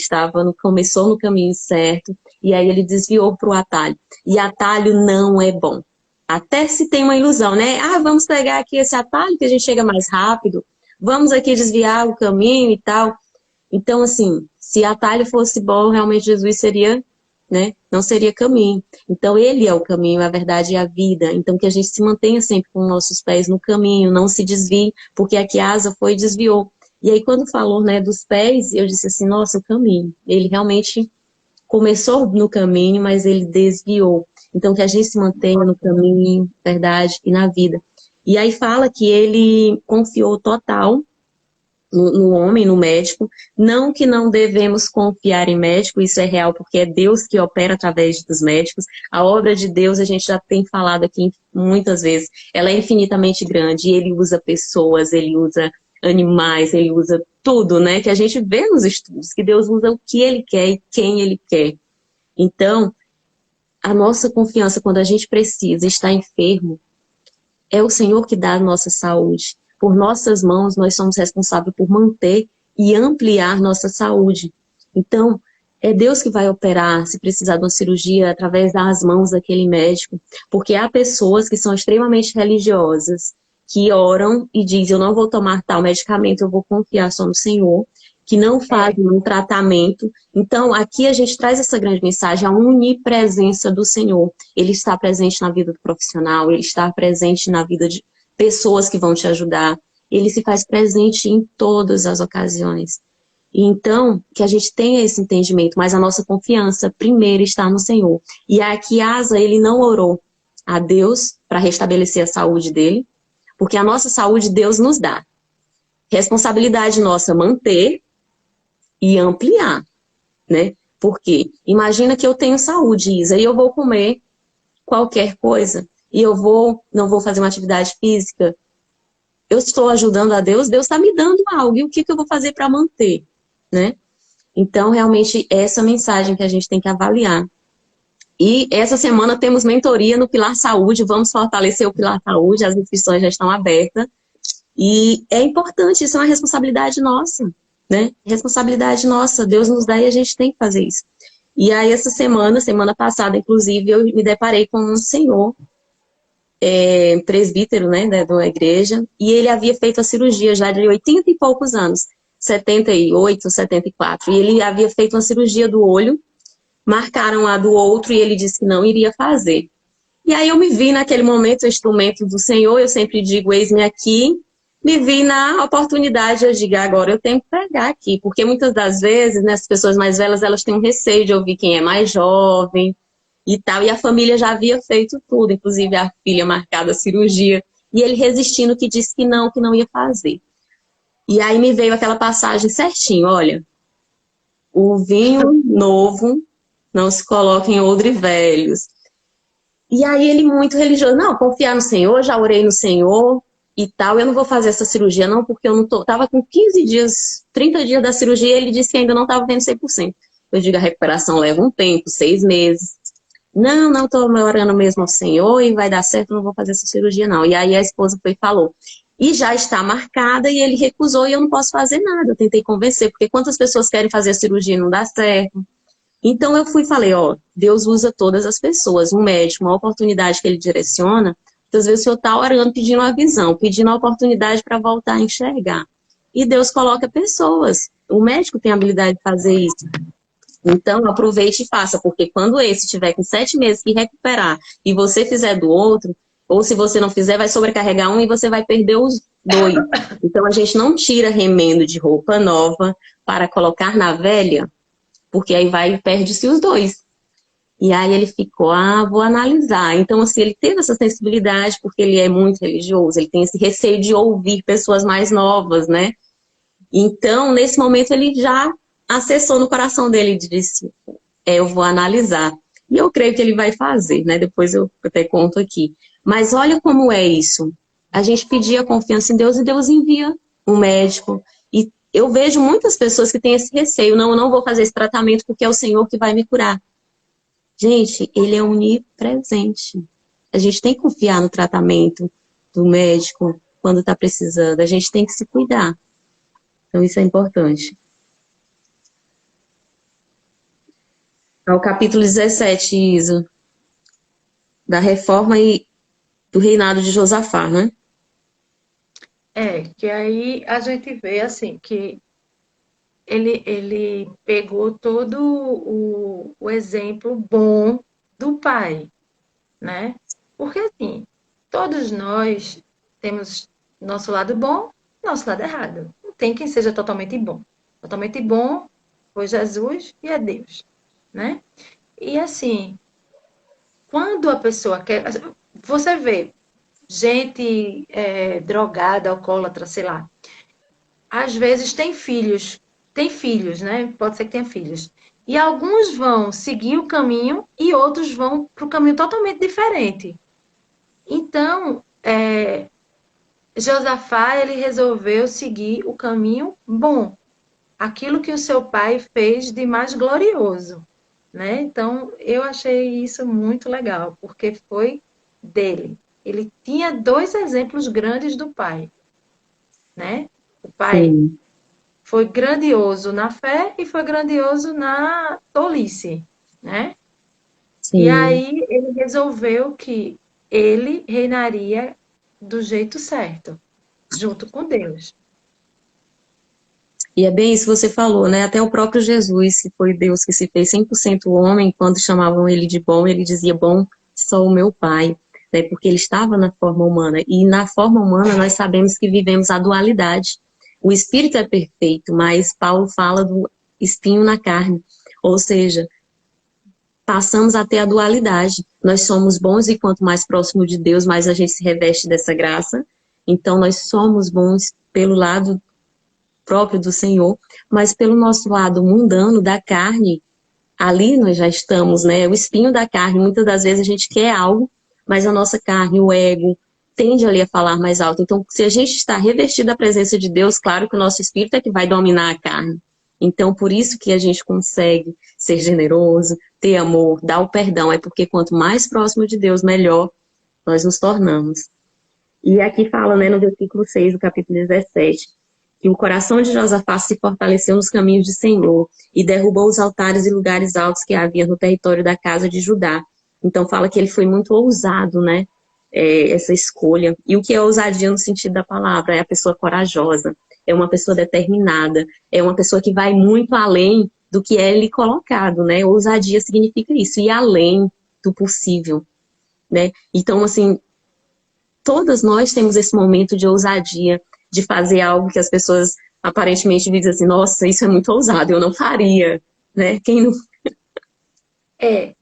começou no caminho certo, e aí ele desviou para o atalho. E atalho não é bom. Até se tem uma ilusão, né? Ah, vamos pegar aqui esse atalho que a gente chega mais rápido, vamos aqui desviar o caminho e tal. Então, assim, se atalho fosse bom, realmente Jesus seria, né? Não seria caminho. Então, ele é o caminho, a verdade e a vida. Então, que a gente se mantenha sempre com nossos pés no caminho, não se desvie, porque aqui a Asa foi e desviou. E aí, quando falou, né, dos pés, eu disse assim, nossa, o caminho. Ele realmente começou no caminho, mas ele desviou. Então, que a gente se mantenha no caminho, verdade, e na vida. E aí fala que ele confiou total no homem, no médico. Não que não devemos confiar em médico, isso é real, porque é Deus que opera através dos médicos. A obra de Deus, a gente já tem falado aqui muitas vezes, ela é infinitamente grande, e ele usa pessoas, ele usa animais, ele usa tudo, né? Que a gente vê nos estudos, que Deus usa o que ele quer e quem ele quer. Então, a nossa confiança quando a gente precisa, está enfermo, é o Senhor que dá a nossa saúde. Por nossas mãos, nós somos responsáveis por manter e ampliar nossa saúde. Então, é Deus que vai operar, se precisar de uma cirurgia, através das mãos daquele médico. Porque há pessoas que são extremamente religiosas, que oram e dizem, eu não vou tomar tal medicamento, eu vou confiar só no Senhor, que não fazem um tratamento. Então, aqui a gente traz essa grande mensagem, a onipresença do Senhor. Ele está presente na vida do profissional, ele está presente na vida de pessoas que vão te ajudar. Ele se faz presente em todas as ocasiões. Então, que a gente tenha esse entendimento, mas a nossa confiança primeiro está no Senhor. E aqui Asa, ele não orou a Deus para restabelecer a saúde dele, porque a nossa saúde Deus nos dá. Responsabilidade nossa manter e ampliar, né? Porque imagina que eu tenho saúde, Isa, e eu vou comer qualquer coisa, e não vou fazer uma atividade física, eu estou ajudando a Deus, Deus está me dando algo, e o que eu vou fazer para manter, né? Então, realmente, é essa mensagem que a gente tem que avaliar. E essa semana temos mentoria no Pilar Saúde, vamos fortalecer o Pilar Saúde, as inscrições já estão abertas, e é importante, isso é uma responsabilidade nossa, né? Responsabilidade nossa, Deus nos dá e a gente tem que fazer isso. E aí, essa semana passada, inclusive, eu me deparei com um senhor, presbítero, né, de uma igreja, e ele havia feito a cirurgia já de 80 e poucos anos, 78, 74, e ele havia feito uma cirurgia do olho, marcaram a do outro e ele disse que não iria fazer. E aí eu me vi naquele momento, o instrumento do Senhor, eu sempre digo, eis-me aqui, me vi na oportunidade, eu digo, agora eu tenho que pegar aqui, porque muitas das vezes, né, as pessoas mais velhas, elas têm um receio de ouvir quem é mais jovem e tal, e a família já havia feito tudo, inclusive a filha marcada a cirurgia, e ele resistindo, que disse que não ia fazer. E aí me veio aquela passagem certinho, olha, o vinho novo não se coloca em odre velhos. E aí ele muito religioso, não, confiar no Senhor, já orei no Senhor e tal, eu não vou fazer essa cirurgia não, porque eu não tô, tava com 15 dias, 30 dias da cirurgia, ele disse que ainda não estava vendo 100%. Eu digo, a recuperação leva um tempo, 6 meses. Não, tô orando mesmo ao Senhor e vai dar certo, não vou fazer essa cirurgia não. E aí a esposa foi e falou, e já está marcada e ele recusou e eu não posso fazer nada. Eu tentei convencer, porque quantas pessoas querem fazer a cirurgia e não dá certo. Então eu fui e falei, ó, Deus usa todas as pessoas. Um médico, uma oportunidade que ele direciona, muitas vezes o senhor está orando, pedindo uma visão, pedindo uma oportunidade para voltar a enxergar. E Deus coloca pessoas. O médico tem a habilidade de fazer isso. Então aproveite e faça, porque quando esse tiver com 7 meses que recuperar e você fizer do outro, ou se você não fizer, vai sobrecarregar um e você vai perder os 2. Então a gente não tira remendo de roupa nova para colocar na velha, porque aí vai e perde-se os 2. E aí ele ficou, vou analisar. Então, assim, ele teve essa sensibilidade, porque ele é muito religioso, ele tem esse receio de ouvir pessoas mais novas, né? Então, nesse momento, ele já acessou no coração dele e disse, eu vou analisar. E eu creio que ele vai fazer, né? Depois eu até conto aqui. Mas olha como é isso. A gente pedia confiança em Deus e Deus envia um médico. E eu vejo muitas pessoas que têm esse receio. Não, eu não vou fazer esse tratamento porque é o Senhor que vai me curar. Gente, ele é onipresente. A gente tem que confiar no tratamento do médico quando está precisando. A gente tem que se cuidar. Então, isso é importante. Ao capítulo 17, Isa, da reforma e do reinado de Josafá, né? Que aí a gente vê assim que ele pegou todo o exemplo bom do pai, né? Porque assim, todos nós temos nosso lado bom e nosso lado errado. Não tem quem seja totalmente bom. Totalmente bom foi Jesus e é Deus, né? E assim, quando a pessoa quer. Você vê gente drogada, alcoólatra, sei lá. às vezes tem filhos, né? Pode ser que tenha filhos. E alguns vão seguir o caminho e outros vão para o caminho totalmente diferente. Então, Josafá, ele resolveu seguir o caminho bom, aquilo que o seu pai fez de mais glorioso, né? Então, eu achei isso muito legal, porque foi dele. Ele tinha dois exemplos grandes do pai, né? O pai Sim, foi grandioso na fé e foi grandioso na tolice, né? E sim. aí ele resolveu que ele reinaria do jeito certo, junto com Deus. E é bem isso que você falou, né? Até o próprio Jesus, que foi Deus que se fez 100% homem, quando chamavam ele de bom, ele dizia, bom, só o meu Pai, né? Porque ele estava na forma humana. E na forma humana nós sabemos que vivemos a dualidade. O espírito é perfeito, mas Paulo fala do espinho na carne. Ou seja, passamos a ter a dualidade. Nós somos bons e quanto mais próximo de Deus, mais a gente se reveste dessa graça. Então nós somos bons pelo lado próprio do Senhor, mas pelo nosso lado mundano da carne, ali nós já estamos, né? O espinho da carne, muitas das vezes a gente quer algo, mas a nossa carne, o ego, tende ali a falar mais alto. Então, se a gente está revestido da presença de Deus, claro que o nosso espírito é que vai dominar a carne. Então, por isso que a gente consegue ser generoso, ter amor, dar o perdão, é porque quanto mais próximo de Deus, melhor nós nos tornamos. E aqui fala, né, no versículo 6 do capítulo 17, que o coração de Josafá se fortaleceu nos caminhos do Senhor e derrubou os altares e lugares altos que havia no território da casa de Judá. Então fala que ele foi muito ousado, né? Essa escolha. E o que é ousadia no sentido da palavra? É a pessoa corajosa, é uma pessoa determinada, é uma pessoa que vai muito além do que é lhe colocado, né? Ousadia significa isso, ir além do possível, né? Então, assim, todas nós temos esse momento de ousadia, de fazer algo que as pessoas aparentemente dizem assim, nossa, isso é muito ousado, eu não faria, né? Quem não... É,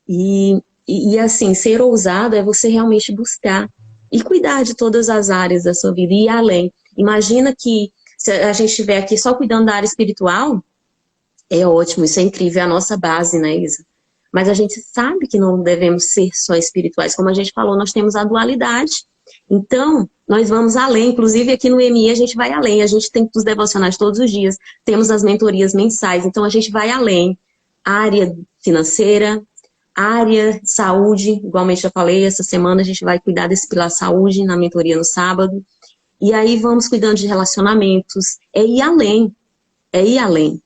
e assim, ser ousado é você realmente buscar e cuidar de todas as áreas da sua vida e ir além. Imagina que se a gente estiver aqui só cuidando da área espiritual, é ótimo, isso é incrível, é a nossa base, né, Isa? Mas a gente sabe que não devemos ser só espirituais. Como a gente falou, nós temos a dualidade. Então, nós vamos além. Inclusive, aqui no MI, a gente vai além. A gente tem os devocionais todos os dias. Temos as mentorias mensais. Então, a gente vai além. Área financeira, área saúde. Igualmente já falei, essa semana a gente vai cuidar desse pilar saúde na mentoria no sábado. E aí, vamos cuidando de relacionamentos. É ir além. É ir além.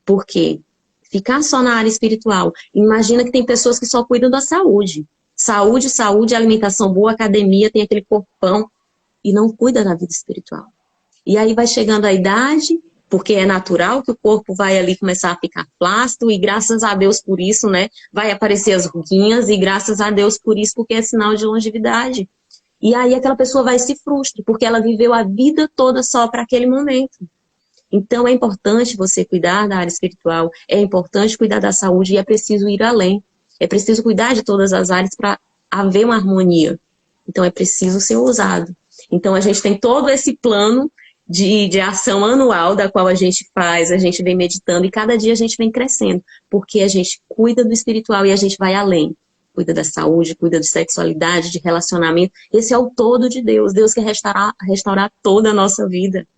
Por quê? Ficar só na área espiritual. Imagina que tem pessoas que só cuidam da saúde. Saúde, saúde, alimentação boa, academia, tem aquele corpão e não cuida da vida espiritual. E aí vai chegando a idade, porque é natural que o corpo vai ali começar a ficar flácido e graças a Deus por isso, né? Vai aparecer as ruguinhas e graças a Deus por isso, porque é sinal de longevidade. E aí aquela pessoa vai se frustrar, porque ela viveu a vida toda só para aquele momento. Então, é importante você cuidar da área espiritual, é importante cuidar da saúde e é preciso ir além. É preciso cuidar de todas as áreas para haver uma harmonia. Então, é preciso ser ousado. Então, a gente tem todo esse plano de ação anual da qual a gente faz, a gente vem meditando e cada dia a gente vem crescendo, porque a gente cuida do espiritual e a gente vai além. Cuida da saúde, cuida de sexualidade, de relacionamento. Esse é o todo de Deus. Deus quer restaurar toda a nossa vida,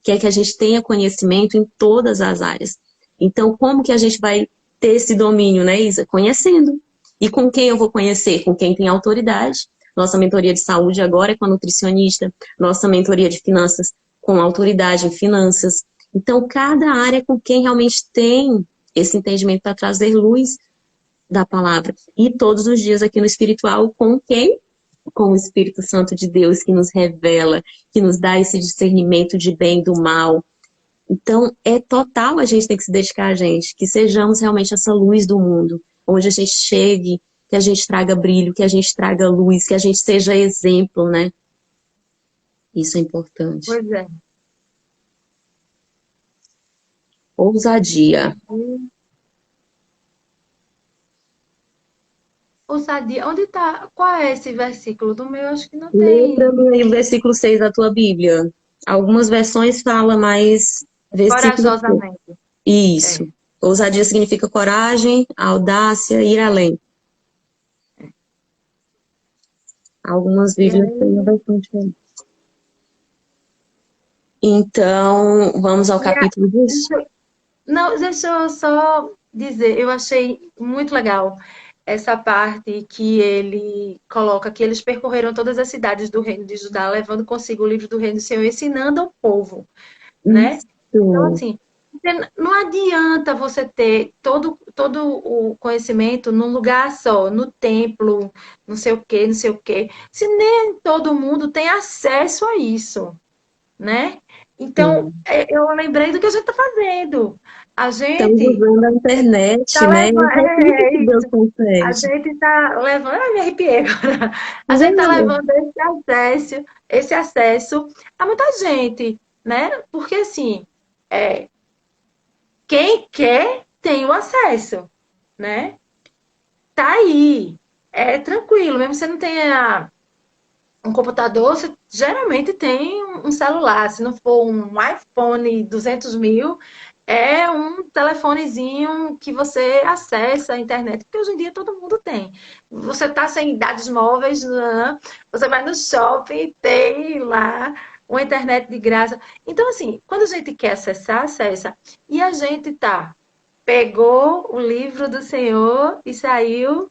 quer que a gente tenha conhecimento em todas as áreas. Então, como que a gente vai ter esse domínio, né, Isa? Conhecendo. E com quem eu vou conhecer? Com quem tem autoridade. Nossa mentoria de saúde agora é com a nutricionista, nossa mentoria de finanças com autoridade em finanças. Então, cada área é com quem realmente tem esse entendimento para trazer luz da palavra. E todos os dias aqui no espiritual, com quem? Com o Espírito Santo de Deus que nos revela, que nos dá esse discernimento de bem e do mal. Então, é total a gente tem que se dedicar a gente, que sejamos realmente essa luz do mundo, onde a gente chegue, que a gente traga brilho, que a gente traga luz, que a gente seja exemplo, né? Isso é importante. pois é. Ousadia. ousadia. Onde tá? Qual é esse versículo? Do meu, acho que não Lê para tem. mim aí o versículo 6 da tua Bíblia. Algumas versões falam mais versículo 6. Corajosamente. É. Isso. Ousadia significa coragem, audácia, ir além. Algumas E Bíblias têm uma aí, versão diferente. Então, vamos ao e a- capítulo 10. não, deixa eu só dizer, eu achei muito legal essa parte que ele coloca que eles percorreram todas as cidades do reino de Judá, levando consigo o livro do reino do Senhor, ensinando ao povo, né? Então, Isso. assim, não adianta você ter todo o conhecimento num lugar só, no templo, não sei o quê, se nem todo mundo tem acesso a isso, né? Então, Sim. eu lembrei do que a gente está fazendo. A Estamos gente usando a internet, está né? levando. Isso é tudo que Deus Isso. A concede. gente está levando. Ai, me arrepiei agora. A gente está Não, levando esse acesso a muita gente, né? Porque assim, quem quer tem o acesso, né? Tá aí. É tranquilo, mesmo que você não tenha um computador, você geralmente tem um celular. Se não for um iPhone 200 mil, é um telefonezinho que você acessa a internet, porque hoje em dia todo mundo tem. Você está sem dados móveis, né? Você vai no shopping, tem lá uma internet de graça. Então, assim, quando a gente quer acessar, acessa. E a gente pegou o livro do Senhor e saiu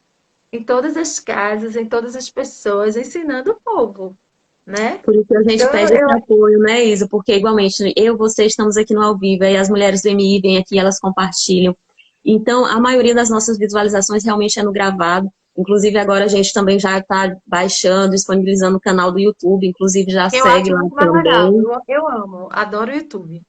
em todas as casas, em todas as pessoas, ensinando o povo, né? por isso a gente Então, pede esse apoio, né, Isa? Porque igualmente, eu, você, estamos aqui no ao vivo, aí as mulheres do MI vêm aqui, elas compartilham. Então, a maioria das nossas visualizações realmente é no gravado. Inclusive, agora a gente também já está baixando, disponibilizando o canal do YouTube, inclusive já eu segue acho lá muito mais legal. também. Eu amo, adoro o YouTube.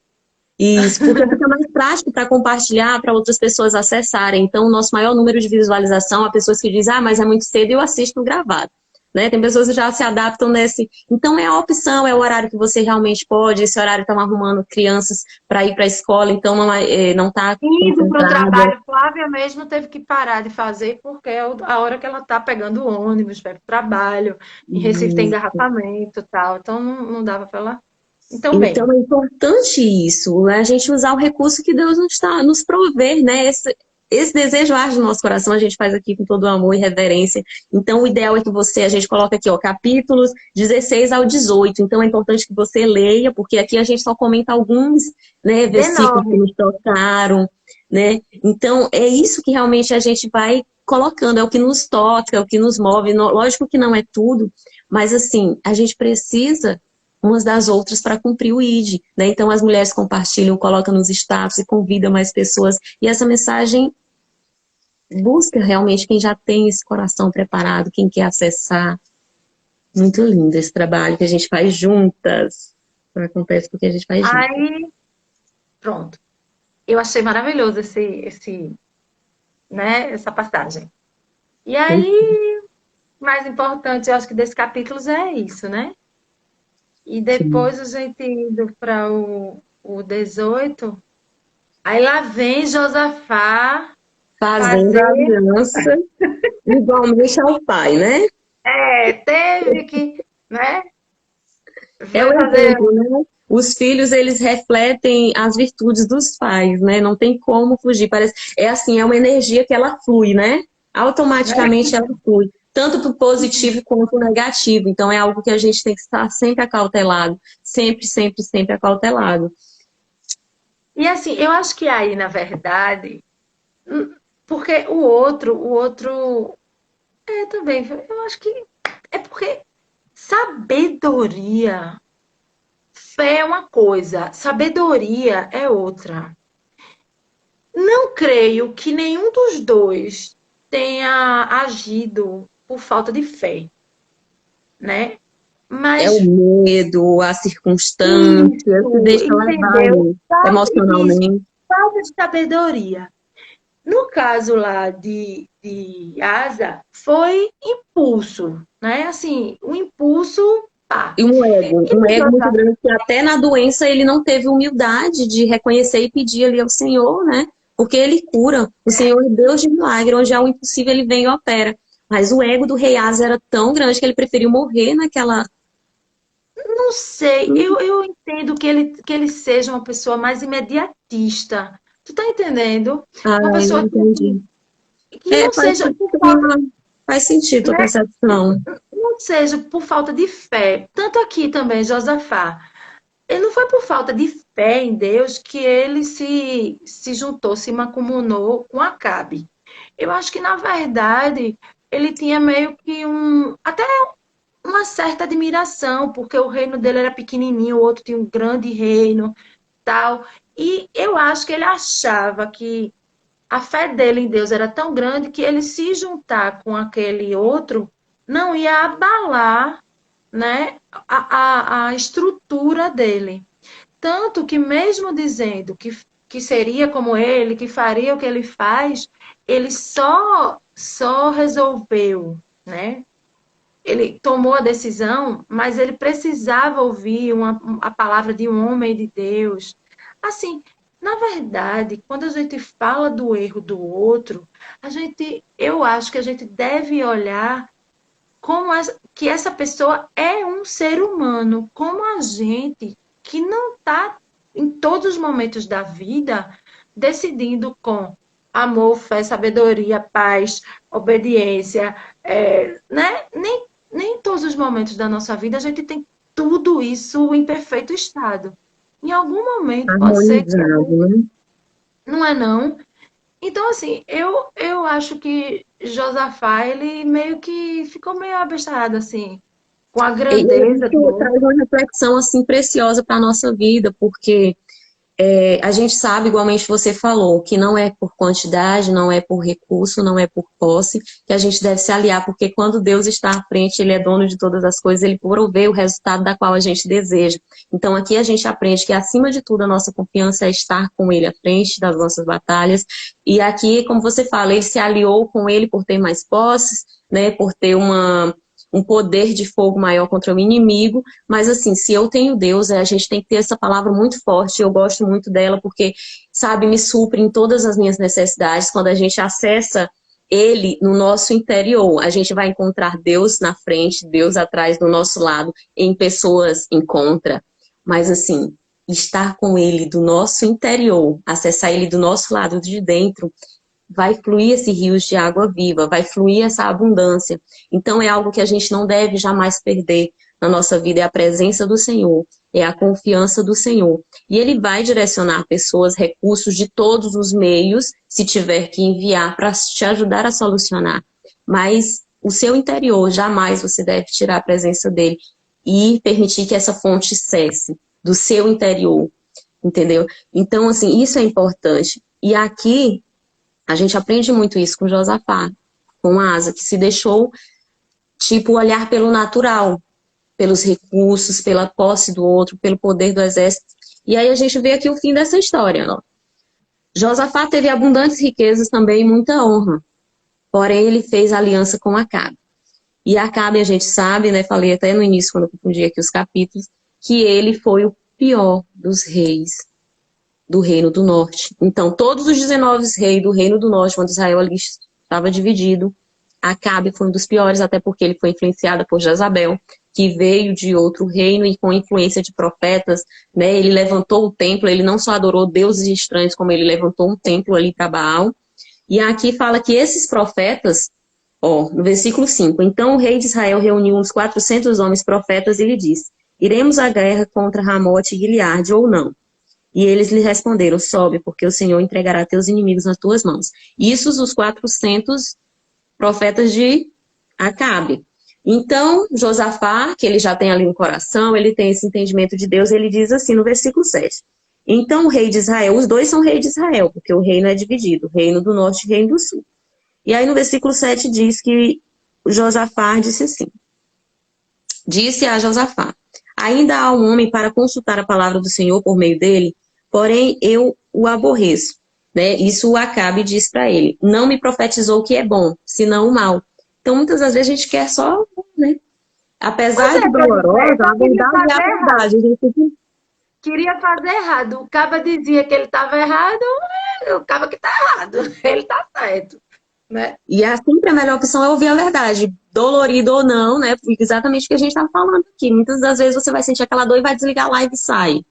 Isso, porque fica mais prático para compartilhar, para outras pessoas acessarem. Então, o nosso maior número de visualização, há pessoas que dizem, ah, mas é muito cedo e eu assisto no gravado. Né? Tem pessoas que já se adaptam nesse. Então, é a opção, é o horário que você realmente pode. Esse horário estão arrumando crianças para ir para a escola, então não está Indo para o concentrada. trabalho, Flávia mesmo teve que parar de fazer, porque é a hora que ela está pegando o ônibus, vai para o trabalho. Em Recife tem Isso. engarrafamento e tal, então não dava para ela. Então, bem, Então é importante isso, né? A gente usar o recurso que Deus nos, nos prover, né? Esse desejo arde no nosso coração, a gente faz aqui com todo amor e reverência. Então, o ideal é que a gente coloca aqui, ó, capítulos 16 ao 18. Então, é importante que você leia, porque aqui a gente só comenta alguns, né, versículos que 19. nos tocaram, né? Então, é isso que realmente a gente vai colocando, é o que nos toca, é o que nos move. Lógico que não é tudo, mas assim, a gente precisa umas das outras para cumprir o ID, né? Então as mulheres compartilham, colocam nos status e convidam mais pessoas. E essa mensagem busca realmente quem já tem esse coração preparado, quem quer acessar. Muito lindo esse trabalho que a gente faz juntas. Não acontece porque a gente faz juntas. Aí, pronto. Eu achei maravilhoso essa passagem. E aí, mais importante, eu acho que desse capítulo é isso, né? E Sim. depois a gente indo para o 18, aí lá vem Josafá Fazendo a fazer, aliança igualmente ao pai, né? teve que, né? É o Foi fazer. exemplo, né? Os filhos, eles refletem as virtudes dos pais, né? Não tem como fugir. Parece, é assim, é uma energia que ela flui, né? Automaticamente ela flui, tanto para o positivo quanto para o negativo. Então é algo que a gente tem que estar sempre acautelado, sempre, sempre, sempre acautelado. E assim, eu acho que aí, na verdade, porque o outro também, eu acho que é porque sabedoria, fé é uma coisa, sabedoria é outra. Não creio que nenhum dos dois tenha agido por falta de fé, né? É o Mas medo, a circunstância, se isso, deixa levar entendeu? ali, Isso, emocionalmente. falta de sabedoria. No caso lá de Asa, foi impulso, né? Assim, o impulso, pá. E E um ego muito Josafá, grande, que até na doença ele não teve humildade de reconhecer e pedir ali ao Senhor, né? Porque ele cura. O Senhor é Deus de milagre, onde há o impossível ele vem e opera. Mas o ego do rei Asa era tão grande que ele preferiu morrer naquela... Não sei, eu entendo que ele seja uma pessoa mais imediatista. Tu tá entendendo? Ah, Uma eu pessoa entendi. que não seja por falta, Faz sentido a né? percepção. Não seja por falta de fé. Tanto aqui também, Josafá. Ele não foi por falta de fé em Deus que ele se juntou, se mancomunou com Acabe. Eu acho que, na verdade, ele tinha meio que até uma certa admiração, porque o reino dele era pequenininho, o outro tinha um grande reino, tal. E eu acho que ele achava que a fé dele em Deus era tão grande que ele se juntar com aquele outro não ia abalar, né, a estrutura dele. Tanto que mesmo dizendo que seria como ele, que faria o que ele faz, ele só resolveu, né? Ele tomou a decisão, mas ele precisava ouvir a palavra de um homem de Deus. Assim, na verdade, quando a gente fala do erro do outro, eu acho que a gente deve olhar que essa pessoa é um ser humano, como a gente, que não está em todos os momentos da vida decidindo com amor, fé, sabedoria, paz, obediência, né? Nem em todos os momentos da nossa vida a gente tem tudo isso em perfeito estado. Em algum momento pode ser que Harmonizado, né? não é não. Então, assim, eu acho que Josafá, ele meio que ficou meio abestalhado, assim, com a E grandeza do isso traz outro. uma reflexão assim preciosa para a nossa vida, porque a gente sabe, igualmente você falou, que não é por quantidade, não é por recurso, não é por posse, que a gente deve se aliar, porque quando Deus está à frente, Ele é dono de todas as coisas, Ele provê o resultado da qual a gente deseja. Então aqui a gente aprende que, acima de tudo, a nossa confiança é estar com Ele à frente das nossas batalhas. E aqui, como você fala, Ele se aliou com Ele por ter mais posses, né, por ter um poder de fogo maior contra o inimigo, mas assim, se eu tenho Deus, a gente tem que ter essa palavra muito forte, eu gosto muito dela porque, sabe, me supre em todas as minhas necessidades. Quando a gente acessa Ele no nosso interior, a gente vai encontrar Deus na frente, Deus atrás do nosso lado, em pessoas em contra, mas assim, estar com Ele do nosso interior, acessar Ele do nosso lado de dentro, vai fluir esse rios de água viva, vai fluir essa abundância. Então é algo que a gente não deve jamais perder na nossa vida, é a presença do Senhor, é a confiança do Senhor. E Ele vai direcionar pessoas, recursos de todos os meios, se tiver que enviar para te ajudar a solucionar. Mas o seu interior, jamais você deve tirar a presença dele e permitir que essa fonte cesse do seu interior, entendeu? Então, assim, isso é importante. E aqui a gente aprende muito isso com Josafá, com Asa, que se deixou, tipo, olhar pelo natural, pelos recursos, pela posse do outro, pelo poder do exército. E aí a gente vê aqui o fim dessa história. Ó. Josafá teve abundantes riquezas também e muita honra, porém ele fez aliança com Acabe. E Acabe, a gente sabe, né, falei até no início, quando eu confundi aqui os capítulos, que ele foi o pior dos reis do Reino do Norte. Então, todos os 19 reis do Reino do Norte, quando Israel ali estava dividido, Acabe foi um dos piores, até porque ele foi influenciado por Jezabel, que veio de outro reino e com influência de profetas, né, ele levantou o templo, ele não só adorou deuses estranhos, como ele levantou um templo ali para Baal. E aqui fala que esses profetas, ó, no versículo 5, então o rei de Israel reuniu uns 400 homens profetas e lhe disse, iremos à guerra contra Ramote e Gileade ou não? E eles lhe responderam, sobe, porque o Senhor entregará teus inimigos nas tuas mãos. Isso os 400 profetas de Acabe. Então, Josafá, que ele já tem ali no coração, ele tem esse entendimento de Deus, ele diz assim no versículo 7. Então, o rei de Israel, os dois são reis de Israel, porque o reino é dividido, reino do norte e reino do sul. E aí no versículo 7 diz que Josafá disse assim, disse a Josafá, ainda há um homem para consultar a palavra do Senhor por meio dele, porém eu o aborreço. Né? Isso o Acabe diz para ele. Não me profetizou o que é bom, senão o mal. Então, muitas das vezes a gente quer só, né? Pois Apesar é, de quer dizer, dolorosa, só a queria verdade é a fazer errado. verdade. A gente tem que... Queria fazer errado. O Caba dizia que ele estava errado, o Caba que está errado. Ele está certo. né? E sempre a melhor opção é ouvir a verdade, dolorido ou não, né? Exatamente o que a gente está falando aqui. Muitas das vezes você vai sentir aquela dor e vai desligar a live e sai.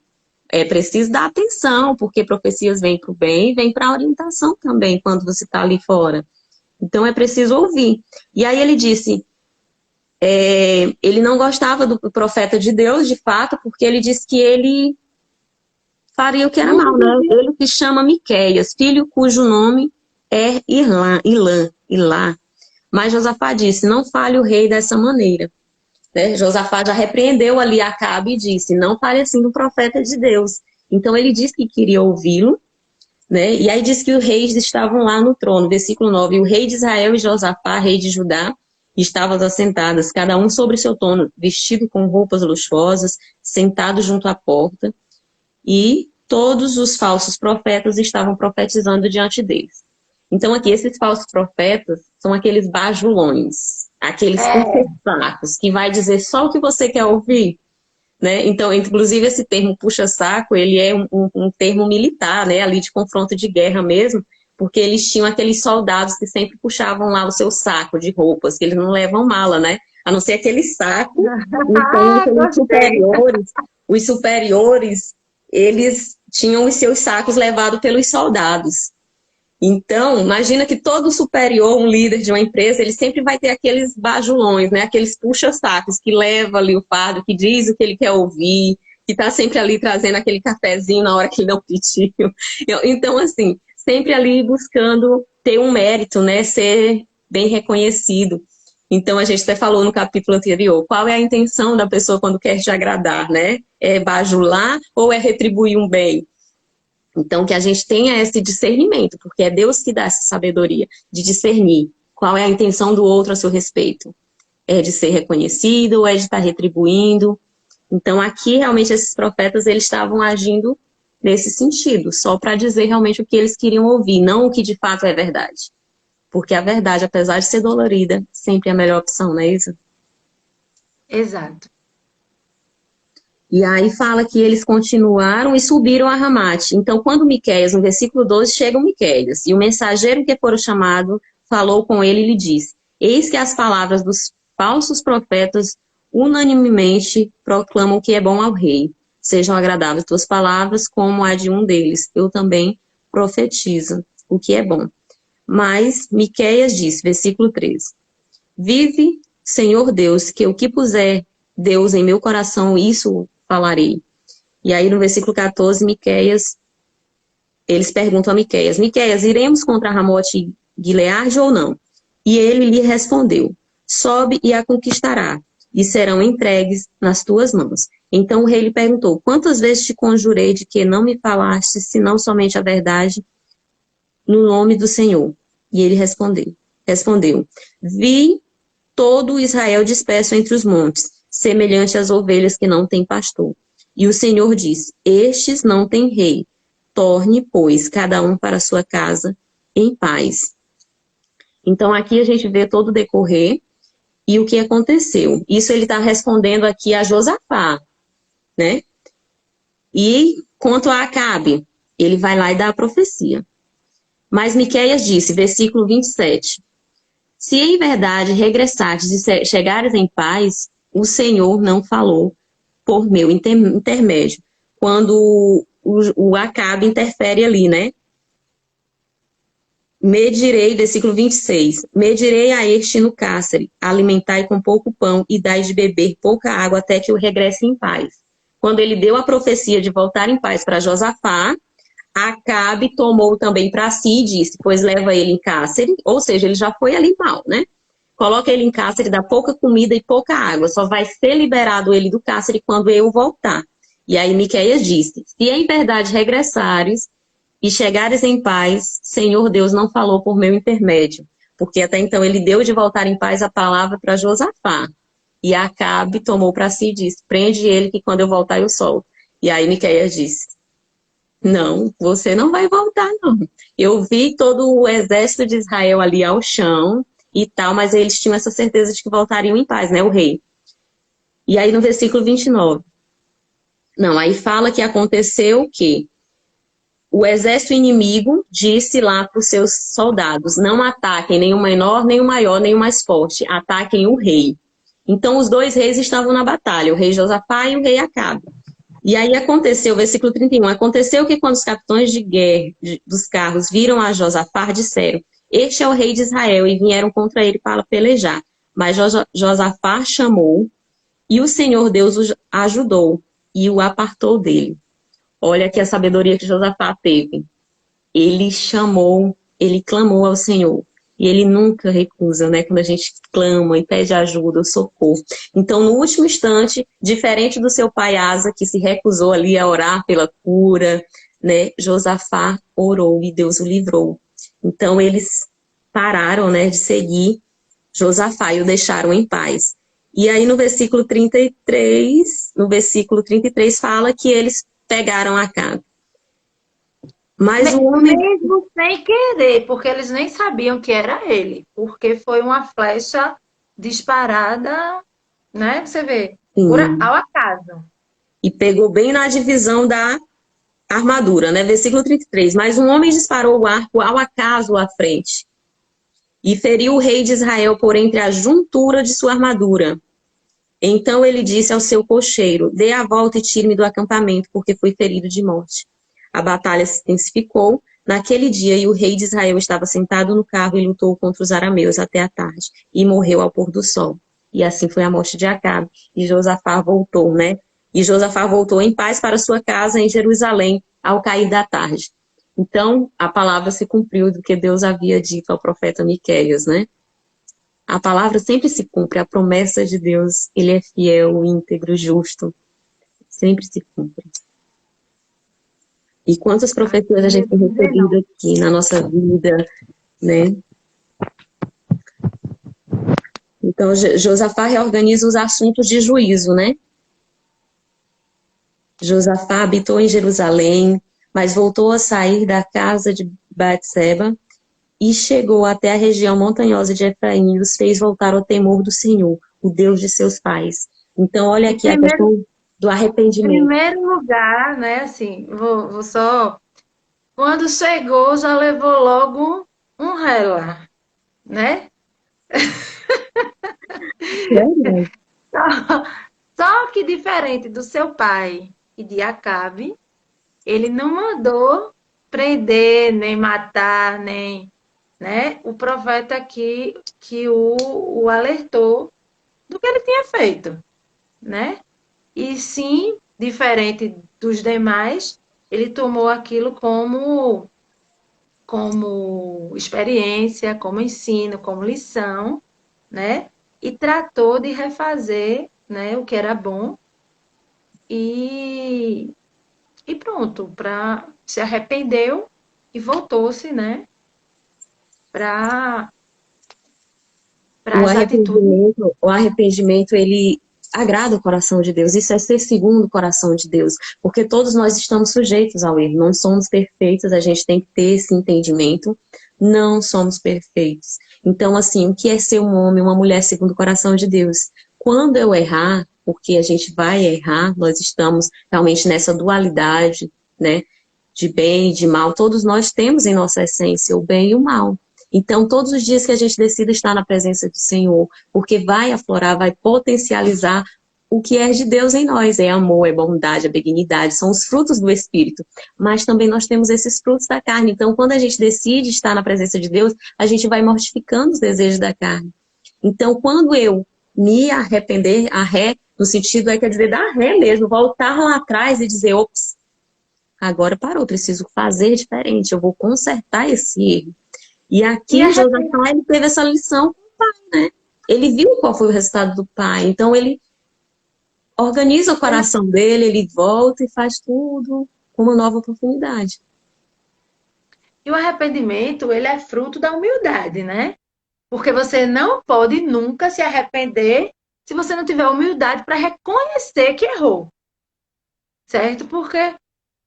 É preciso dar atenção, porque profecias vêm para o bem e vêm para a orientação também, quando você está ali fora. Então é preciso ouvir. E aí ele disse, ele não gostava do profeta de Deus, de fato, porque ele disse que ele faria o que era mal, né? Ele que chama Miqueias, filho cujo nome é Ilá. Mas Josafá disse, não fale o rei dessa maneira. Né? Josafá já repreendeu ali Acabe e disse, não fale assim do profeta de Deus. Então ele disse que queria ouvi-lo, né? E aí diz que os reis estavam lá no trono, versículo 9, e o rei de Israel e Josafá, rei de Judá, estavam assentadas, cada um sobre seu trono, vestido com roupas luxuosas, sentado junto à porta, e todos os falsos profetas estavam profetizando diante deles. Então aqui, esses falsos profetas são aqueles bajulões, aqueles puxa-sacos, que vai dizer só o que você quer ouvir, né? Então, inclusive, esse termo puxa-saco, ele é um termo militar, né? Ali de confronto de guerra mesmo, porque eles tinham aqueles soldados que sempre puxavam lá o seu saco de roupas, que eles não levam mala, né? A não ser aquele saco, então os superiores, eles tinham os seus sacos levados pelos soldados. Então, imagina que todo superior, um líder de uma empresa, ele sempre vai ter aqueles bajulões, né? Aqueles puxa-sacos que leva ali o fardo, que diz o que ele quer ouvir, que está sempre ali trazendo aquele cafezinho na hora que ele não pediu. Então, assim, sempre ali buscando ter um mérito, né? Ser bem reconhecido. Então, a gente até falou no capítulo anterior, qual é a intenção da pessoa quando quer te agradar, né? É bajular ou é retribuir um bem? Então, que a gente tenha esse discernimento, porque é Deus que dá essa sabedoria de discernir qual é a intenção do outro a seu respeito. É de ser reconhecido ou é de estar retribuindo? Então, aqui, realmente, esses profetas, eles estavam agindo nesse sentido, só para dizer realmente o que eles queriam ouvir, não o que de fato é verdade. Porque a verdade, apesar de ser dolorida, sempre é a melhor opção, não é isso? Exato. E aí fala que eles continuaram e subiram a Ramate. Então, quando Miqueias, no versículo 12, chega o Miqueias, e o mensageiro que fora chamado falou com ele e lhe disse, eis que as palavras dos falsos profetas unanimemente proclamam que é bom ao rei. Sejam agradáveis tuas palavras, como a de um deles. Eu também profetizo o que é bom. Mas Miqueias disse, versículo 13, vive, Senhor Deus, que o que puser Deus em meu coração, isso falarei. E aí no versículo 14, Miqueias, eles perguntam a Miqueias, Miqueias, iremos contra Ramote Gileade ou não? E ele lhe respondeu, sobe e a conquistará, e serão entregues nas tuas mãos. Então o rei lhe perguntou, quantas vezes te conjurei de que não me falaste, senão somente a verdade, no nome do Senhor? E ele respondeu, vi todo Israel disperso entre os montes, semelhante às ovelhas que não têm pastor. E o Senhor diz, estes não têm rei. Torne, pois, cada um para a sua casa em paz. Então, aqui a gente vê todo o decorrer e o que aconteceu. Isso ele está respondendo aqui a Josafá, né? E quanto a Acabe, ele vai lá e dá a profecia. Mas Miqueias disse, versículo 27, se em verdade regressardes e chegares em paz, o Senhor não falou por meu intermédio. Quando o Acabe interfere ali, né? Medirei, versículo 26, medirei a este no cárcere, alimentai com pouco pão e dai de beber pouca água até que eu regresse em paz. Quando ele deu a profecia de voltar em paz para Josafá, Acabe tomou também para si e disse, pois leva ele em cárcere, ou seja, ele já foi ali mal, né? Coloca ele em cárcere, dá pouca comida e pouca água, só vai ser liberado ele do cárcere quando eu voltar. E aí Miqueias disse, se em verdade regressares e chegares em paz, Senhor Deus não falou por meu intermédio, porque até então ele deu de voltar em paz a palavra para Josafá. E Acabe tomou para si e disse, prende ele que quando eu voltar eu solto. E aí Miqueias disse, não, você não vai voltar, não. Eu vi todo o exército de Israel ali ao chão e tal, mas eles tinham essa certeza de que voltariam em paz, né, o rei. E aí no versículo 29, não, aí fala que aconteceu o quê? o exército inimigo disse lá para os seus soldados: não ataquem nem o menor, nem o maior, nem o mais forte, ataquem o rei. Então os dois reis estavam na batalha, o rei Josafá e o rei Acabe. E aí aconteceu, versículo 31, aconteceu que quando os capitães de guerra dos carros viram a Josafá, disseram: este é o rei de Israel, e vieram contra ele para pelejar. Mas Josafá chamou, e o Senhor Deus o ajudou, e o apartou dele. Olha aqui a sabedoria que Josafá teve. Ele chamou, ele clamou ao Senhor. E ele nunca recusa, né? Quando a gente clama e pede ajuda, socorro. Então, no último instante, diferente do seu pai Asa, que se recusou ali a orar pela cura, né? Josafá orou e Deus o livrou. Então, eles pararam, né, de seguir Josafá e o deixaram em paz. E aí, no versículo 33 fala que eles pegaram Acabe. Mas o homem... Mesmo sem querer, porque eles nem sabiam que era ele. Porque foi uma flecha disparada, né? Você vê, ao acaso. E pegou bem na divisão da armadura, né? Versículo 33. Mas um homem disparou o arco ao acaso à frente e feriu o rei de Israel por entre a juntura de sua armadura. Então ele disse ao seu cocheiro: dê a volta e tire-me do acampamento, porque fui ferido de morte. A batalha se intensificou naquele dia e o rei de Israel estava sentado no carro e lutou contra os arameus até a tarde e morreu ao pôr do sol. E assim foi a morte de Acabe. E Josafá voltou, né? E Josafá voltou em paz para sua casa em Jerusalém ao cair da tarde. Então, a palavra se cumpriu do que Deus havia dito ao profeta Miqueias, né? A palavra sempre se cumpre, a promessa de Deus, ele é fiel, íntegro, justo. Sempre se cumpre. E quantas profecias a gente tem recebido aqui na nossa vida, né? Então, Josafá reorganiza os assuntos de juízo, né? Josafá habitou em Jerusalém, mas voltou a sair da casa de Batseba e chegou até a região montanhosa de Efraim e os fez voltar ao temor do Senhor, o Deus de seus pais. Então, olha aqui a questão do arrependimento. Em primeiro lugar, né, assim, vou só... Quando chegou, já levou logo um rela, né? Só que diferente do seu pai e de Acabe, ele não mandou prender, nem matar, nem... Né? O profeta aqui que o alertou do que ele tinha feito, né? E sim, diferente dos demais, ele tomou aquilo como experiência, como ensino, como lição, né? E tratou de refazer, né, o que era bom e, e pronto, se arrependeu e voltou-se, né, para as atitudes. O arrependimento, ele agrada o coração de Deus. Isso é ser segundo o coração de Deus. Porque todos nós estamos sujeitos ao erro. Não somos perfeitos, a gente tem que ter esse entendimento. Não somos perfeitos. Então, assim, o que é ser um homem, uma mulher segundo o coração de Deus? Quando eu errar, porque a gente vai errar, nós estamos realmente nessa dualidade, né? De bem e de mal. Todos nós temos em nossa essência o bem e o mal. Então, todos os dias que a gente decida estar na presença do Senhor, porque vai aflorar, vai potencializar o que é de Deus em nós. É amor, é bondade, é benignidade, são os frutos do Espírito. Mas também nós temos esses frutos da carne. Então, quando a gente decide estar na presença de Deus, a gente vai mortificando os desejos da carne. Então, quando eu me arrepender, a ré, no sentido quer dizer, dar ré mesmo, voltar lá atrás e dizer, ops, agora parou, preciso fazer diferente, eu vou consertar esse erro. E aqui, Josafá, ele teve essa lição com o pai, né? Ele viu qual foi o resultado do pai. Então, ele organiza o coração dele, ele volta e faz tudo com uma nova oportunidade. E o arrependimento, ele é fruto da humildade, né? Porque você não pode nunca se arrepender se você não tiver humildade para reconhecer que errou. Certo? Porque,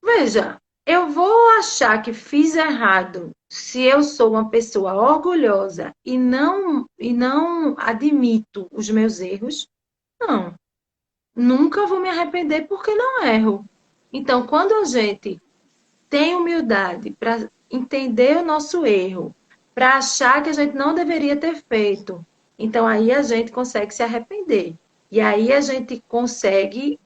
veja, eu vou achar que fiz errado se eu sou uma pessoa orgulhosa e não admito os meus erros. Não. Nunca vou me arrepender porque não erro. Então, quando a gente tem humildade para entender o nosso erro, para achar que a gente não deveria ter feito, então aí a gente consegue se arrepender. E aí a gente consegue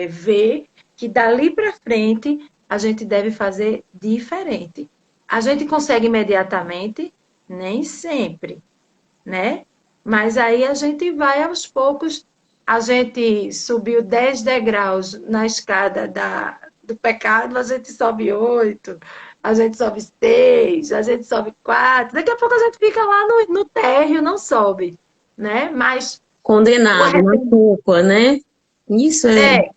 ver que dali para frente a gente deve fazer diferente. A gente consegue imediatamente? Nem sempre, né? Mas aí a gente vai aos poucos. A gente subiu 10 degraus na escada do pecado, a gente sobe 8, a gente sobe 6, a gente sobe 4. Daqui a pouco a gente fica lá no térreo, não sobe, né? Mas o Condenado na arrependimento. culpa, né? Isso é.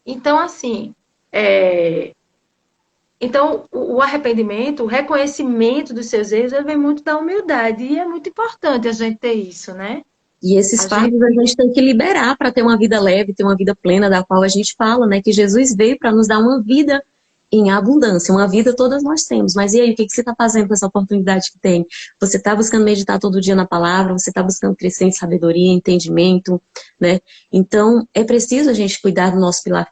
Então assim, é, então, o arrependimento, o reconhecimento dos seus erros, ele vem muito da humildade. E é muito importante a gente ter isso, né? E esses A gente. fardos a gente tem que liberar para ter uma vida leve, ter uma vida plena, da qual a gente fala, né? Que Jesus veio para nos dar uma vida em abundância, uma vida todas nós temos. Mas e aí, o que você está fazendo com essa oportunidade que tem? Você está buscando meditar todo dia na palavra, você está buscando crescer em sabedoria, entendimento, né? Então, é preciso a gente cuidar do nosso pilar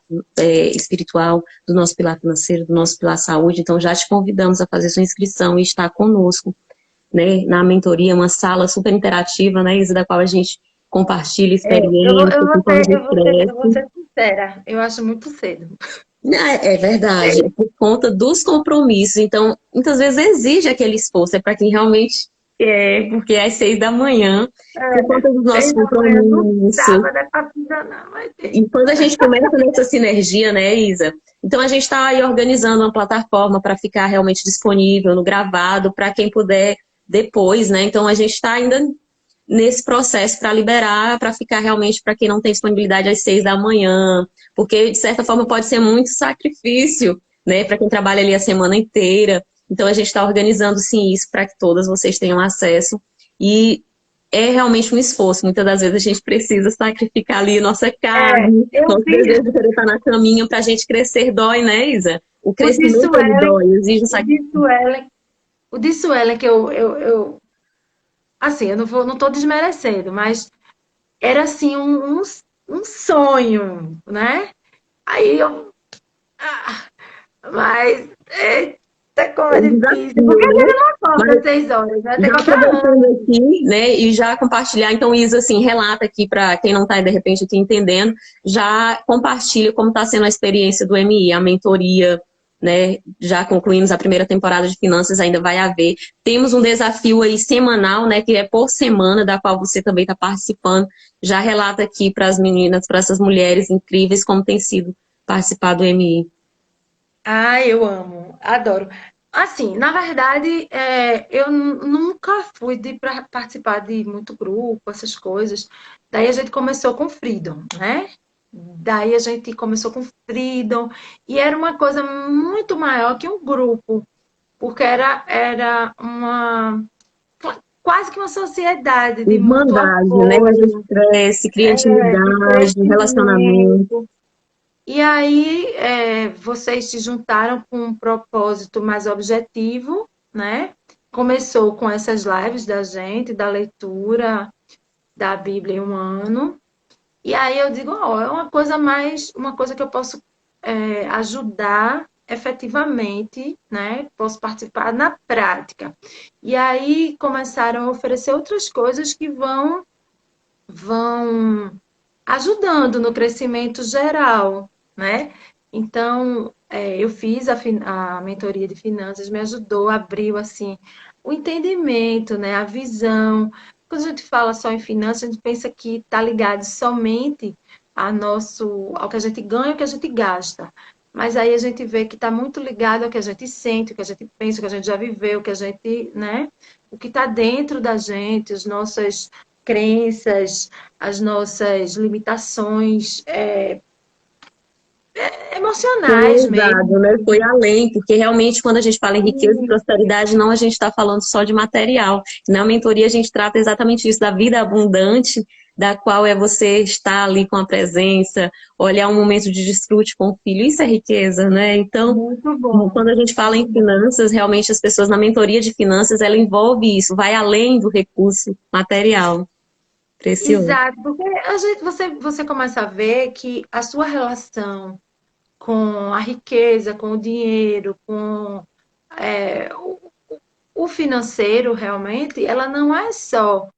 espiritual, do nosso pilar financeiro, do nosso pilar saúde. Então, já te convidamos a fazer sua inscrição e estar conosco, né, na mentoria, uma sala super interativa, né, Isa, da qual a gente compartilha experiências, como a gente Eu vou cresce. ser sincera, eu acho muito cedo. É verdade, é por conta dos compromissos. Então, muitas vezes exige aquele esforço, é para quem realmente quer, porque é às 6 da manhã, por conta dos nossos 6 da manhã no compromissos. sábado é pra não, vai ter. E quando a gente começa nessa sinergia, né, Isa? Então a gente está aí organizando uma plataforma para ficar realmente disponível no gravado, para quem puder depois, né? Então a gente está ainda nesse processo para liberar, para ficar realmente para quem não tem disponibilidade às 6 da manhã, porque de certa forma pode ser muito sacrifício, né, para quem trabalha ali a semana inteira. Então a gente está organizando sim isso para que todas vocês tenham acesso e é realmente um esforço. Muitas das vezes a gente precisa sacrificar ali nossa carne, Eu nosso vi desejo de querer estar na caminha para a gente crescer dói, né, Isa? O o de crescimento ele Suelen, dói, exige um o de sacrifício. Suelen, o de Suelen que assim, eu não tô desmerecendo, mas era assim um sonho, né? Aí eu, ah, mas eita, como É é um difícil. Por que desafio, a né? gente não acorda Mas às 6 horas? Vai ter já que acordar aproveitando antes. aqui, né, e já compartilhar, então, Isa, assim, relata aqui para quem não está, de repente, aqui entendendo, já compartilha como está sendo a experiência do MI, a mentoria, né, já concluímos a primeira temporada de finanças, ainda vai haver. Temos um desafio aí semanal, né, que é por semana, da qual você também está participando. Já relata aqui para as meninas, para essas mulheres incríveis, como tem sido participar do MI. Ah, eu amo, adoro. Assim, na verdade, eu nunca fui de participar de muito grupo, essas coisas. Daí a gente começou com Freedom, né? Daí a gente começou com Freedom e era uma coisa muito maior que um grupo, porque era quase que uma sociedade de mútuo Irmandade, né, a gente apoio, cresce, cria de intimidade, relacionamento. crescimento. E aí, vocês se juntaram com um propósito mais objetivo, né? Começou com essas lives da gente, da leitura da Bíblia em um ano. E aí eu digo, ó, é uma coisa que eu posso ajudar efetivamente, né? Posso participar na prática. E aí começaram a oferecer outras coisas que vão ajudando no crescimento geral, né? Então, eu fiz a mentoria de finanças, me ajudou, abriu assim o entendimento, né? A visão. Quando a gente fala só em finanças, a gente pensa que está ligado somente ao que a gente ganha, ao que a gente gasta. Mas aí a gente vê que está muito ligado ao que a gente sente, o que a gente pensa, o que a gente já viveu, o que a gente, né? O que está dentro da gente, as nossas crenças, as nossas limitações Foi emocionais ousado, né? mesmo. Foi além, porque realmente quando a gente fala em riqueza e prosperidade, não a gente está falando só de material. Na mentoria a gente trata exatamente isso, da vida abundante, da qual é você estar ali com a presença, olhar um momento de desfrute com o filho. Isso é riqueza, né? Então, Muito bom, quando a gente fala em muito bom. finanças, realmente as pessoas na mentoria de finanças, ela envolve isso, vai além do recurso material. Precioso. Exato, porque você começa a ver que a sua relação com a riqueza, com o dinheiro, com o financeiro, realmente, ela não é só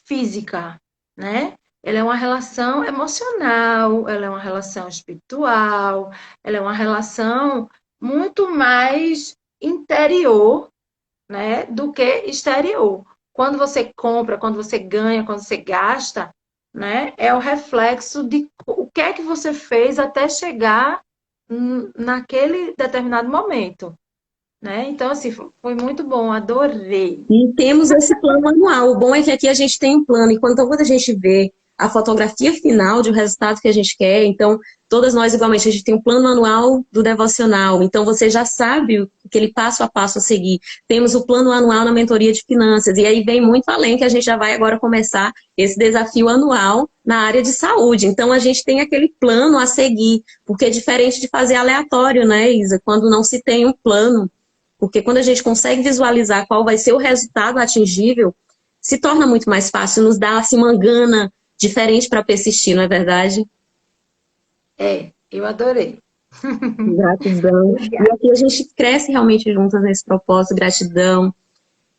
física, né? Ela é uma relação emocional, ela é uma relação espiritual, ela é uma relação muito mais interior, né, do que exterior. Quando você compra, quando você ganha, quando você gasta, né, é o reflexo de o que é que você fez até chegar naquele determinado momento, né? Então, assim, foi muito bom, adorei. E temos esse plano anual. O bom é que aqui a gente tem um plano, e quando a gente vê a fotografia final de um resultado que a gente quer, então, todas nós, igualmente, a gente tem um plano anual do devocional, então você já sabe aquele passo a passo a seguir. Temos o plano anual na mentoria de finanças, e aí vem muito além, que a gente já vai agora começar esse desafio anual na área de saúde. Então, a gente tem aquele plano a seguir, porque é diferente de fazer aleatório, né, Isa? Quando não se tem um plano. Porque quando a gente consegue visualizar qual vai ser o resultado atingível, se torna muito mais fácil, nos dá assim, uma gana diferente para persistir, não é verdade? Eu adorei. Gratidão. E Obrigada. aqui a gente cresce realmente juntas nesse propósito, gratidão.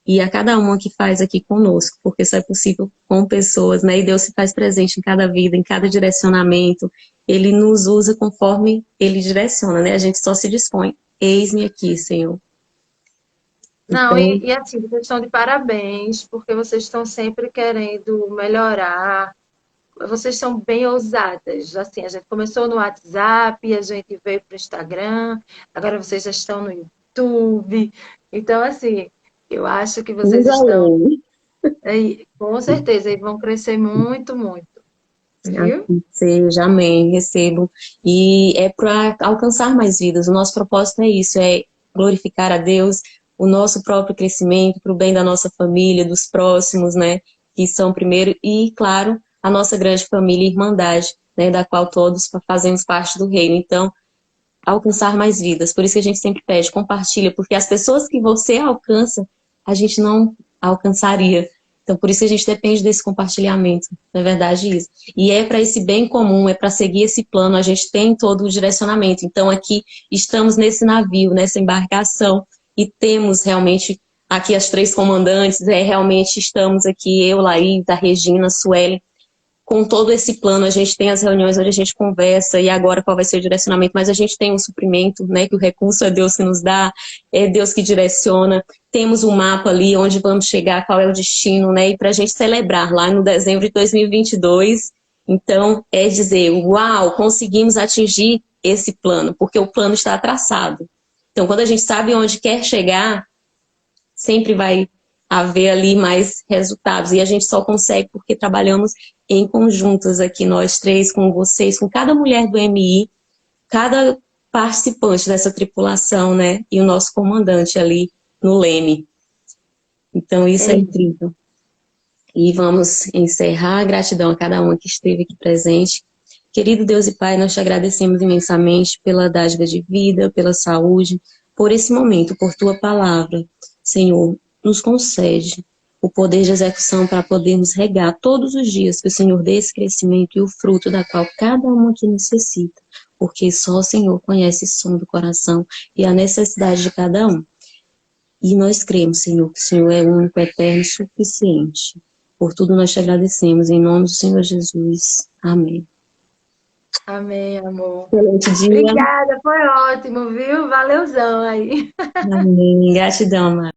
E a cada uma que faz aqui conosco, porque isso é possível com pessoas, né? E Deus se faz presente em cada vida, em cada direcionamento. Ele nos usa conforme Ele direciona, né? A gente só se dispõe. Eis-me aqui, Senhor. Não, Então, e assim, vocês estão de parabéns, porque vocês estão sempre querendo melhorar. Vocês são bem ousadas. Assim, a gente começou no WhatsApp, a gente veio para o Instagram, agora vocês já estão no YouTube. Então, assim, eu acho que vocês indo estão além. aí, com certeza, e vão crescer muito, muito, viu? Assim seja, amém, recebo. E é para alcançar mais vidas. O nosso propósito é isso, é glorificar a Deus, o nosso próprio crescimento, para o bem da nossa família, dos próximos, né, que são primeiro, e, claro, a nossa grande família e irmandade, né, da qual todos fazemos parte do reino. Então, alcançar mais vidas. Por isso que a gente sempre pede, compartilha, porque as pessoas que você alcança, a gente não alcançaria. Então, por isso que a gente depende desse compartilhamento, na verdade, isso. E é para esse bem comum, é para seguir esse plano, a gente tem todo o direcionamento. Então, aqui estamos nesse navio, nessa embarcação, e temos realmente aqui as três comandantes, realmente estamos aqui, eu, Laís, a Regina, a Suelen, com todo esse plano, a gente tem as reuniões onde a gente conversa e agora qual vai ser o direcionamento, mas a gente tem um suprimento, né, que o recurso é Deus que nos dá, é Deus que direciona, temos um mapa ali onde vamos chegar, qual é o destino, né, e para a gente celebrar lá no dezembro de 2022, então é dizer, uau, conseguimos atingir esse plano, porque o plano está traçado. Então, quando a gente sabe onde quer chegar, sempre vai haver ali mais resultados. E a gente só consegue porque trabalhamos em conjuntos aqui, nós três, com vocês, com cada mulher do MI, cada participante dessa tripulação, né? E o nosso comandante ali no leme. Então, isso é É isso. incrível. E vamos encerrar. Gratidão a cada uma que esteve aqui presente. Querido Deus e Pai, nós te agradecemos imensamente pela dádiva de vida, pela saúde, por esse momento, por tua palavra. Senhor, nos concede o poder de execução para podermos regar todos os dias, que o Senhor dê esse crescimento e o fruto da qual cada um aqui necessita, porque só o Senhor conhece o som do coração e a necessidade de cada um. E nós cremos, Senhor, que o Senhor é único, eterno e suficiente. Por tudo nós te agradecemos, em nome do Senhor Jesus. Amém. Amém, amor. Excelente dia. Obrigada, foi ótimo, viu? Valeuzão aí. Amém. Gratidão, Mara.